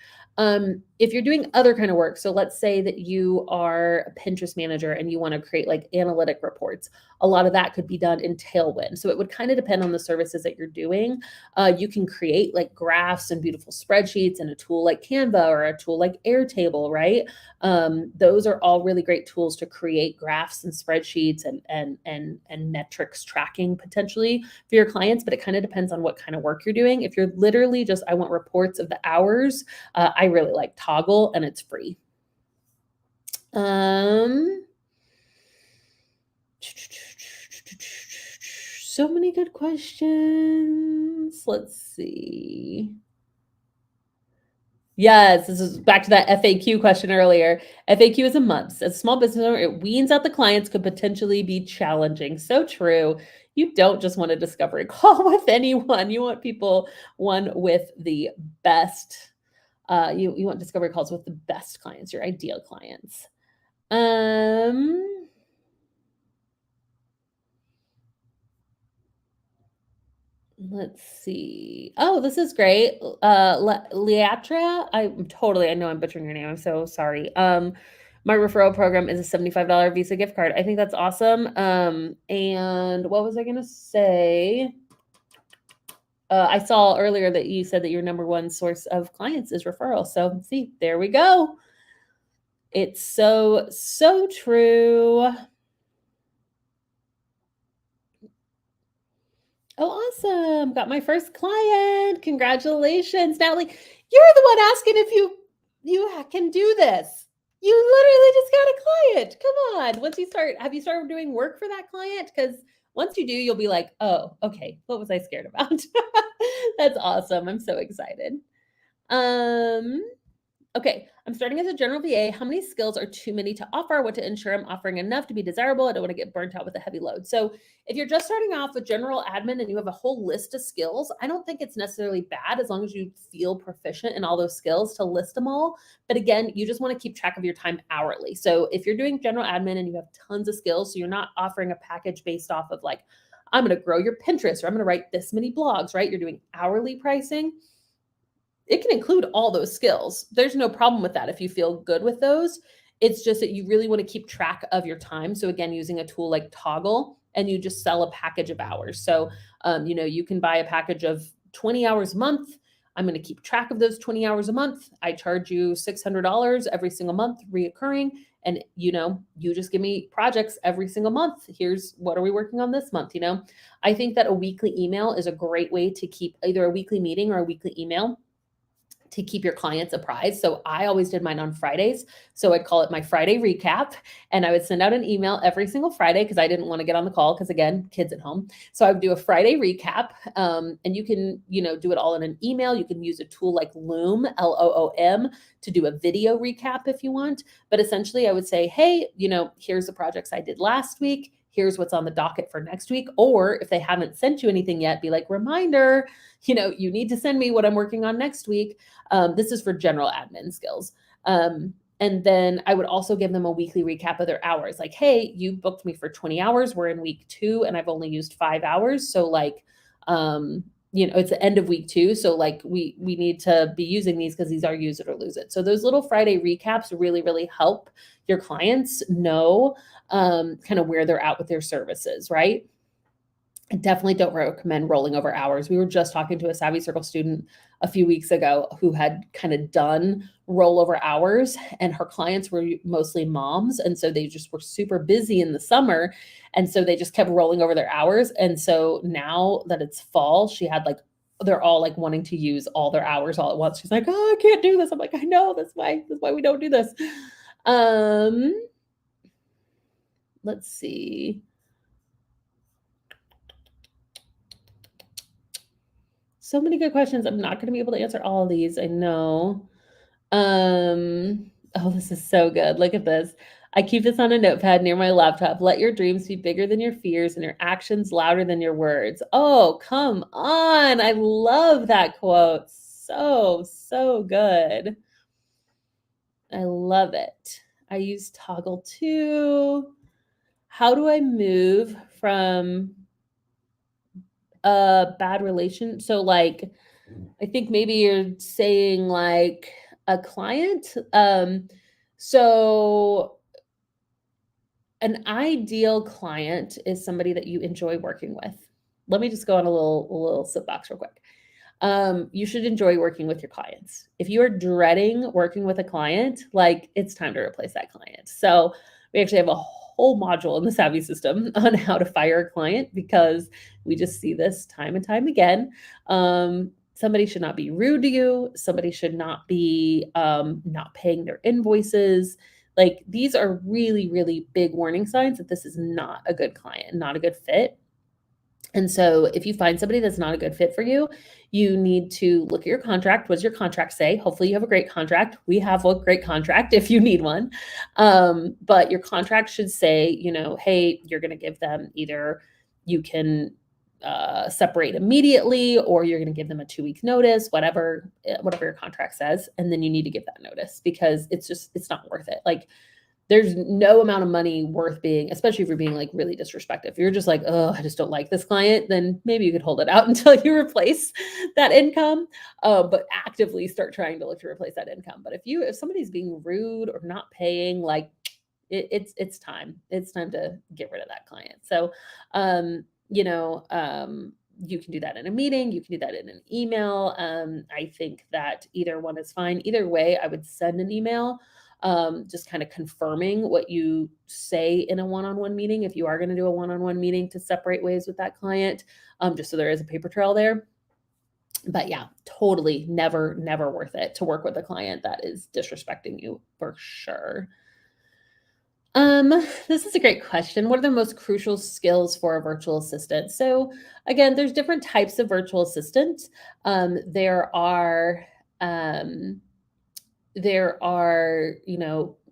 If you're doing other kind of work, so let's say that you are a Pinterest manager and you want to create like analytic reports, a lot of that could be done in Tailwind. So it would kind of depend on the services that you're doing. You can create like graphs and beautiful spreadsheets in a tool like Canva or a tool like Airtable, right? Those are all really great tools to create graphs and spreadsheets and metrics tracking potentially for your clients. But it kind of depends on what kind of work you're doing. If you're literally just I want reports of the hours, I really like Toggle and it's free. So many good questions. Let's see. Yes, this is back to that FAQ question earlier. FAQ is a must. As a small business owner, it weans out the clients could potentially be challenging. So true. You don't just want a discovery call with anyone. You want people, one with the best. You want discovery calls with the best clients, your ideal clients. Let's see. Oh, this is great. Leatra. I know I'm butchering your name. I'm so sorry. My referral program is a $75 Visa gift card. I think that's awesome. And what was I gonna say? I saw earlier that you said that your number one source of clients is referral. So see, there we go. It's so true. Oh, awesome. Got my first client. Congratulations. Natalie, you're the one asking if you can do this. You literally just got a client. Come on. Once you start, have you started doing work for that client? Because once you do, you'll be like, oh, okay. What was I scared about? That's awesome. I'm so excited. Okay, I'm starting as a general VA. How many skills are too many to offer? I want to ensure I'm offering enough to be desirable. I don't want to get burnt out with a heavy load. So, if you're just starting off with general admin and you have a whole list of skills, I don't think it's necessarily bad as long as you feel proficient in all those skills to list them all. But again, you just want to keep track of your time hourly. So, if you're doing general admin and you have tons of skills, so you're not offering a package based off of like, I'm going to grow your Pinterest or I'm going to write this many blogs, right? You're doing hourly pricing. It can include all those skills. There's no problem with that if you feel good with those. It's just that you really want to keep track of your time. So again, using a tool like Toggle, and you just sell a package of hours. So you can buy a package of 20 hours a month. I'm going to keep track of those 20 hours a month. I charge you $600 every single month, reoccurring. And you just give me projects every single month. Here's what are we working on this month? I think that a weekly email is a great way to keep either a weekly meeting or a weekly email to keep your clients apprised. So I always did mine on Fridays. So I'd call it my Friday recap. And I would send out an email every single Friday because I didn't want to get on the call because again, kids at home. So I would do a Friday recap. And you can, do it all in an email. You can use a tool like Loom, Loom, to do a video recap if you want. But essentially I would say, hey, here's the projects I did last week. Here's what's on the docket for next week. Or if they haven't sent you anything yet, be like, reminder, you need to send me what I'm working on next week. This is for general admin skills. And then I would also give them a weekly recap of their hours. Like, hey, you booked me for 20 hours. We're in week 2 and I've only used 5 hours. So like, it's the end of week 2. So like we need to be using these because these are use it or lose it. So those little Friday recaps really, really help your clients know kind of where they're at with their services, right? I definitely don't recommend rolling over hours. We were just talking to a Savvy Circle student a few weeks ago who had kind of done rollover hours, and her clients were mostly moms. And so they just were super busy in the summer. And so they just kept rolling over their hours. And so now that it's fall, she had they're all like wanting to use all their hours all at once. She's like, oh, I can't do this. I'm like, I know, that's why we don't do this. Let's see. So many good questions. I'm not going to be able to answer all of these. I know. Oh, this is so good. Look at this. I keep this on a notepad near my laptop. Let your dreams be bigger than your fears and your actions louder than your words. Oh, come on. I love that quote. So good. I love it. I use Toggle too. How do I move from a bad relation? So like, I think maybe you're saying like, a client. So an ideal client is somebody that you enjoy working with. Let me just go on a little soapbox real quick. You should enjoy working with your clients. If you are dreading working with a client, like it's time to replace that client. So we actually have a whole module in the Savvy system on how to fire a client because we just see this time and time again. Somebody should not be rude to you. Somebody should not be not paying their invoices. Like these are really, really big warning signs that this is not a good client, not a good fit. And so if you find somebody that's not a good fit for you, you need to look at your contract. What does your contract say? Hopefully you have a great contract. We have a great contract if you need one. But your contract should say, hey, you're going to give them either you can separate immediately or you're going to give them a 2-week notice, whatever your contract says. And then you need to give that notice because it's not worth it. Like there's no amount of money worth being, especially if you're being like really disrespectful. If you're just like, oh, I just don't like this client, then maybe you could hold it out until you replace that income, but actively start trying to look to replace that income. But if somebody's being rude or not paying, like it's time. It's time to get rid of that client. So, you can do that in a meeting. You can do that in an email. I think that either one is fine. Either way, I would send an email just kind of confirming what you say in a one-on-one meeting, if you are going to do a one-on-one meeting to separate ways with that client, just so there is a paper trail there. But yeah, totally never worth it to work with a client that is disrespecting you for sure. This is a great question. What are the most crucial skills for a virtual assistant? So again, there's different types of virtual assistants. There are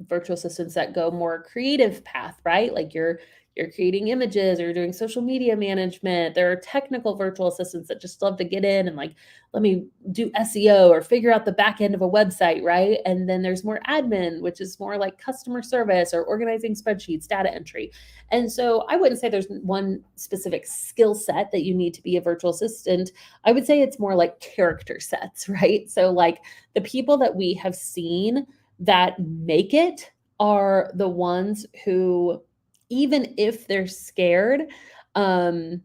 virtual assistants that go more creative path, right? Like you're creating images or you're doing social media management. There are technical virtual assistants that just love to get in and like, let me do SEO or figure out the back end of a website, right? And then there's more admin, which is more like customer service or organizing spreadsheets, data entry. And so I wouldn't say there's one specific skill set that you need to be a virtual assistant. I would say it's more like character sets, right? So like the people that we have seen that make it are the ones who, even if they're scared, can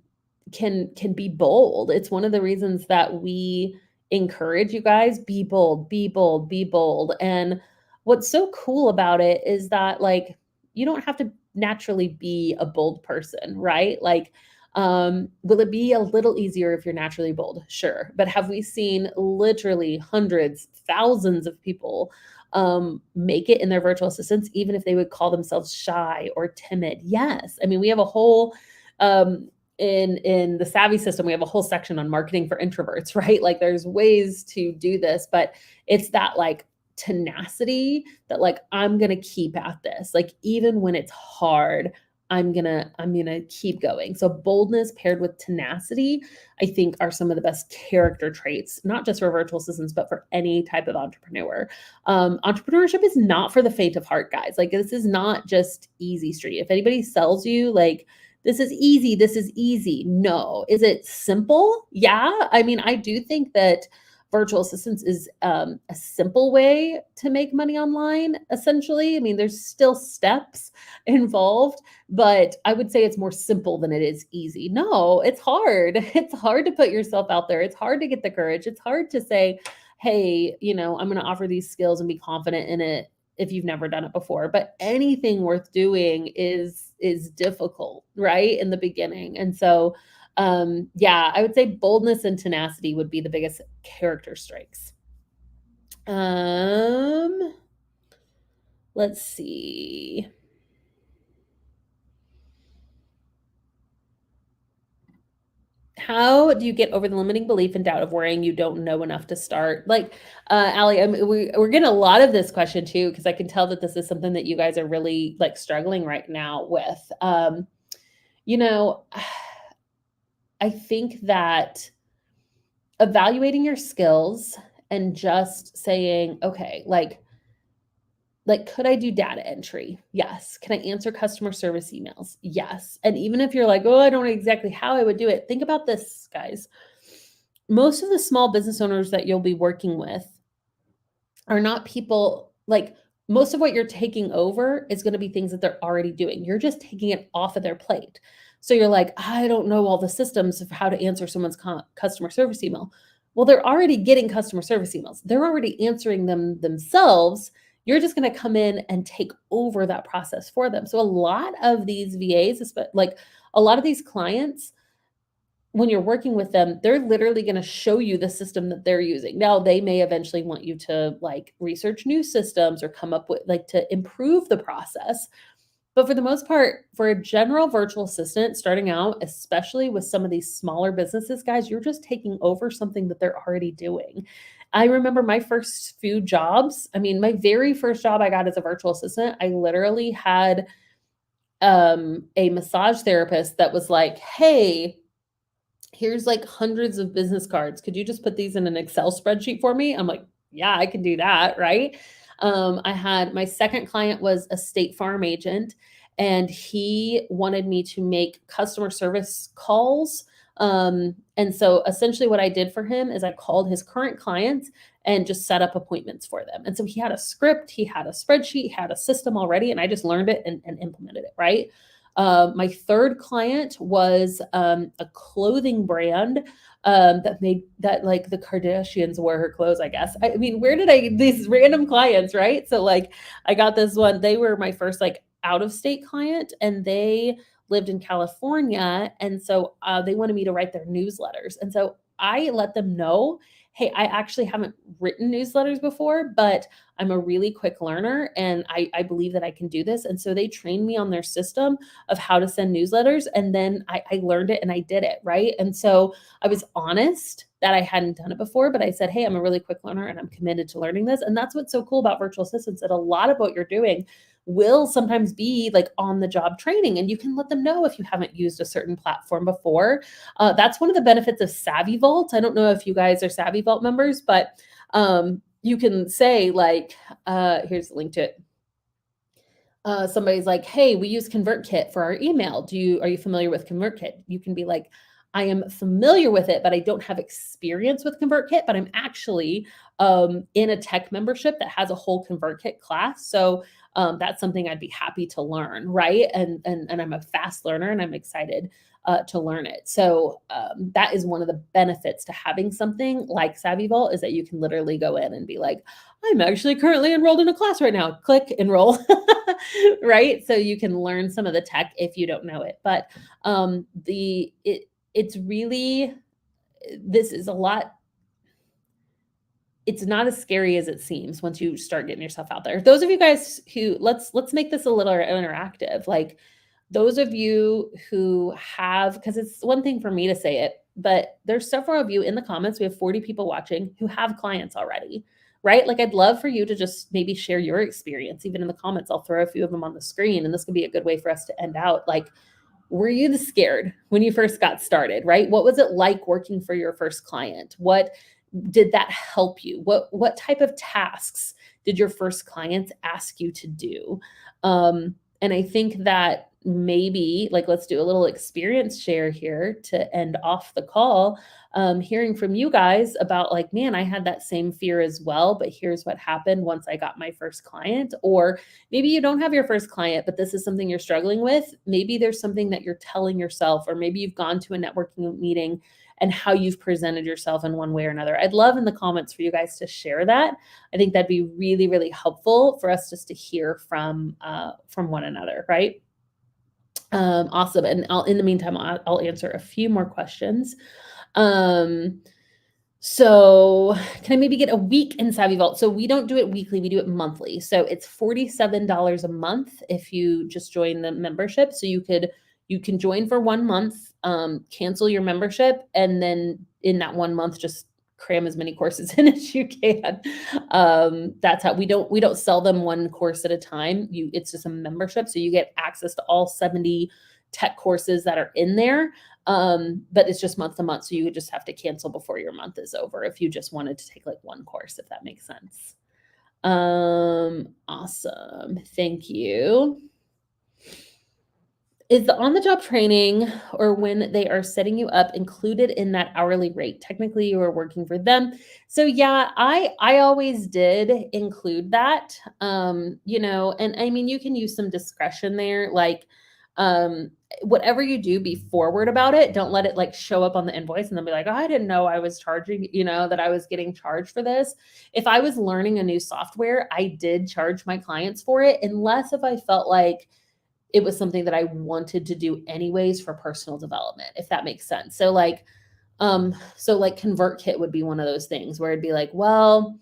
be bold. It's one of the reasons that we encourage you guys, be bold, be bold, be bold. And what's so cool about it is that like you don't have to naturally be a bold person, right? Like will it be a little easier if you're naturally bold? Sure. But have we seen literally hundreds, thousands of people make it in their virtual assistants, even if they would call themselves shy or timid? Yes. I mean, we have a whole, in the Savvy system, we have a whole section on marketing for introverts, right? Like there's ways to do this, but it's that like tenacity that like, I'm going to keep at this. Like, even when it's hard, I'm gonna keep going. So boldness paired with tenacity, I think, are some of the best character traits, not just for virtual assistants, but for any type of entrepreneur. Entrepreneurship is not for the faint of heart, guys. Like this is not just easy street. If anybody sells you like this is easy. No. Is it simple? Yeah. I mean, I do think that virtual assistants is a simple way to make money online, essentially. I mean, there's still steps involved, but I would say it's more simple than it is easy. No, it's hard. It's hard to put yourself out there. It's hard to get the courage. It's hard to say, hey, I'm going to offer these skills and be confident in it if you've never done it before. But anything worth doing is difficult, right? In the beginning. And so yeah, I would say boldness and tenacity would be the biggest character strengths. Let's see. How do you get over the limiting belief and doubt of worrying you don't know enough to start? Like, Allie, we're getting a lot of this question too, because I can tell that this is something that you guys are really like struggling right now with. I think that evaluating your skills and just saying, okay, like, could I do data entry? Yes. Can I answer customer service emails? Yes. And even if you're like, oh, I don't know exactly how I would do it, think about this, guys. Most of the small business owners that you'll be working with are not people like most of what you're taking over is going to be things that they're already doing. You're just taking it off of their plate. So you're like, I don't know all the systems of how to answer someone's customer service email. Well, they're already getting customer service emails. They're already answering them themselves. You're just going to come in and take over that process for them. So a lot of these VAs, like a lot of these clients, when you're working with them, they're literally going to show you the system that they're using. Now, they may eventually want you to like research new systems or come up with like to improve the process. But for the most part, for a general virtual assistant starting out, especially with some of these smaller businesses, guys, you're just taking over something that they're already doing. I remember my first few jobs. I mean, my very first job I got as a virtual assistant, I literally had a massage therapist that was like, hey, here's like hundreds of business cards. Could you just put these in an Excel spreadsheet for me? I'm like, yeah, I can do that. Right. I had my second client was a State Farm agent, and he wanted me to make customer service calls. And so essentially what I did for him is I called his current clients and just set up appointments for them. And so he had a script, he had a spreadsheet, he had a system already, and I just learned it and implemented it. Right. My third client was a clothing brand that made that like the Kardashians wore her clothes, I guess. I mean, where did I get these random clients, right? So like I got this one, they were my first like out of state client, and they lived in California. And so they wanted me to write their newsletters. And so I let them know, hey, I actually haven't written newsletters before, but I'm a really quick learner and I believe that I can do this. And so they trained me on their system of how to send newsletters. And then I learned it and I did it. Right. And so I was honest that I hadn't done it before, but I said, hey, I'm a really quick learner and I'm committed to learning this. And that's what's so cool about virtual assistants, that a lot of what you're doing will sometimes be like on the job training, and you can let them know if you haven't used a certain platform before. That's one of the benefits of Savvy Vault. I don't know if you guys are Savvy Vault members, but you can say like, here's the link to it. Somebody's like, hey, we use ConvertKit for our email. Are you familiar with ConvertKit? You can be like, I am familiar with it, but I don't have experience with ConvertKit, but I'm actually in a tech membership that has a whole ConvertKit class. So that's something I'd be happy to learn, right? And I'm a fast learner and I'm excited to learn it. So that is one of the benefits to having something like Savvy Vault, is that you can literally go in and be like, I'm actually currently enrolled in a class right now. Click enroll, right? So you can learn some of the tech if you don't know it. But it's really, this is a lot. It's not as scary as it seems once you start getting yourself out there. Those of you guys who, let's make this a little interactive. Like those of you who have, because it's one thing for me to say it, but there's several of you in the comments. We have 40 people watching who have clients already, right? Like I'd love for you to just maybe share your experience, even in the comments. I'll throw a few of them on the screen, and this can be a good way for us to end out. Like, were you scared when you first got started, right? What was it like working for your first client? What did that help you? What type of tasks did your first clients ask you to do? And I think that maybe, like, let's do a little experience share here to end off the call. Hearing from you guys about like, man, I had that same fear as well, but here's what happened once I got my first client. Or maybe you don't have your first client, but this is something you're struggling with. Maybe there's something that you're telling yourself, or maybe you've gone to a networking meeting and how you've presented yourself in one way or another. I'd love in the comments for you guys to share that. I think that'd be really, really helpful for us just to hear from one another, right? Awesome. And in the meantime, I'll answer a few more questions. So can I maybe get a week in Savvy Vault? So we don't do it weekly, we do it monthly. So it's $47 a month if you just join the membership. So you can join for 1 month, cancel your membership, and then in that 1 month, just cram as many courses in as you can. That's how we don't sell them one course at a time. It's just a membership. So you get access to all 70 tech courses that are in there. But it's just month to month. So you would just have to cancel before your month is over if you just wanted to take like one course, if that makes sense. Awesome. Thank you. Is the on-the-job training or when they are setting you up included in that hourly rate? Technically, you are working for them. So yeah, I always did include that. And I mean you can use some discretion there. Like um whatever you do, be forward about it. Don't let it like show up on the invoice and then be like, oh, I didn't know I was charging, that I was getting charged for this. If I was learning a new software, I did charge my clients for it, unless if I felt like it was something that I wanted to do anyways for personal development, if that makes sense. So like ConvertKit would be one of those things where it'd be like, well,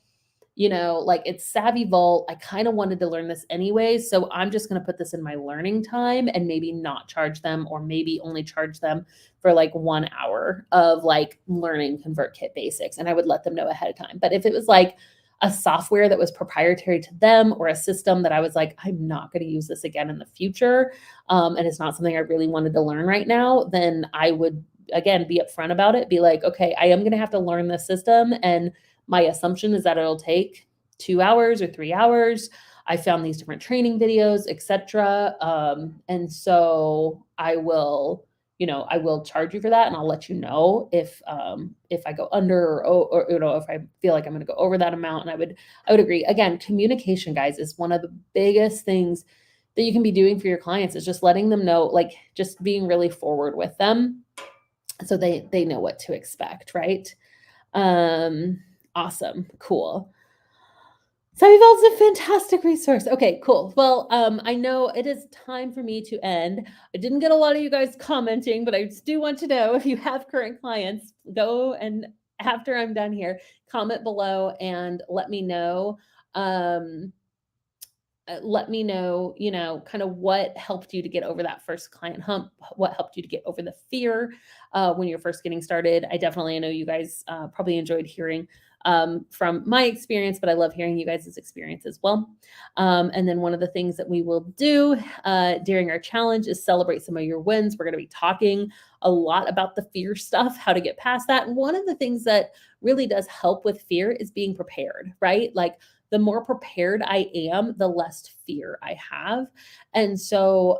like it's Savvy Vault. I kind of wanted to learn this anyway. So I'm just going to put this in my learning time and maybe not charge them, or maybe only charge them for like 1 hour of like learning ConvertKit basics. And I would let them know ahead of time. But if it was like a software that was proprietary to them, or a system that I was like, I'm not going to use this again in the future, and it's not something I really wanted to learn right now, then I would, again, be upfront about it. Be like, okay, I am going to have to learn this system. And my assumption is that it'll take 2 hours or 3 hours. I found these different training videos, etc. And so I will charge you for that, and I'll let you know if I go under, or if I feel like I'm going to go over that amount. And I would agree. Again, communication, guys, is one of the biggest things that you can be doing for your clients, is just letting them know, like just being really forward with them so they know what to expect, right? Awesome. Cool. Savvyvault's a fantastic resource. Okay, cool. Well, I know it is time for me to end. I didn't get a lot of you guys commenting, but I just do want to know, if you have current clients, go and after I'm done here, comment below and let me know. Um, kind of what helped you to get over that first client hump, what helped you to get over the fear when you're first getting started. I know you guys probably enjoyed hearing from my experience, but I love hearing you guys' experience as well. And then one of the things that we will do during our challenge is celebrate some of your wins. We're going to be talking a lot about the fear stuff, how to get past that. And one of the things that really does help with fear is being prepared, right? Like, the more prepared I am, the less fear I have. And so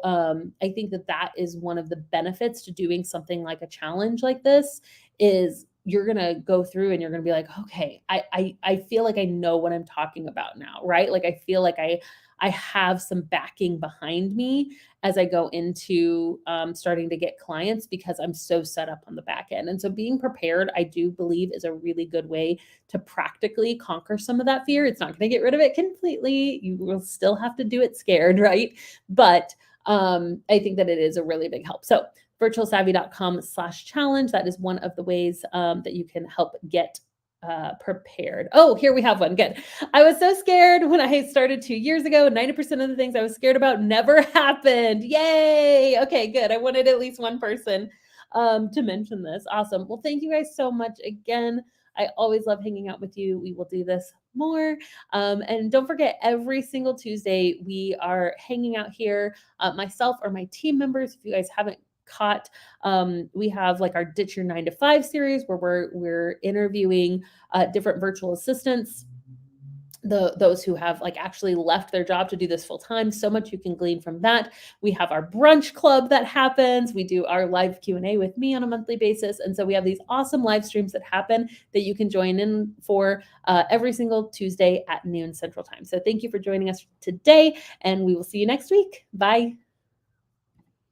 I think that that is one of the benefits to doing something like a challenge like this, is you're going to go through and you're going to be like, okay, I feel like I know what I'm talking about now, right? Like I feel like I have some backing behind me as I go into starting to get clients, because I'm so set up on the back end. And so being prepared, I do believe, is a really good way to practically conquer some of that fear. It's not going to get rid of it completely. You will still have to do it scared, right? But I think that it is a really big help. So virtualsavvy.com/challenge. That is one of the ways that you can help get prepared. Oh, here we have one. Good. I was so scared when I started 2 years ago. 90% of the things I was scared about never happened. Yay. Okay, good. I wanted at least one person to mention this. Awesome. Well, thank you guys so much again. I always love hanging out with you. We will do this more. And don't forget, every single Tuesday, we are hanging out here, myself or my team members. If you guys haven't caught, we have like our Ditch Your 9 to 5 series, where we're interviewing different virtual assistants, those who have like actually left their job to do this full time. So much you can glean from that. We have our brunch club that happens. We do our live Q&A with me on a monthly basis. And so we have these awesome live streams that happen that you can join in for every single Tuesday at noon Central Time. So thank you for joining us today, and we will see you next week. Bye.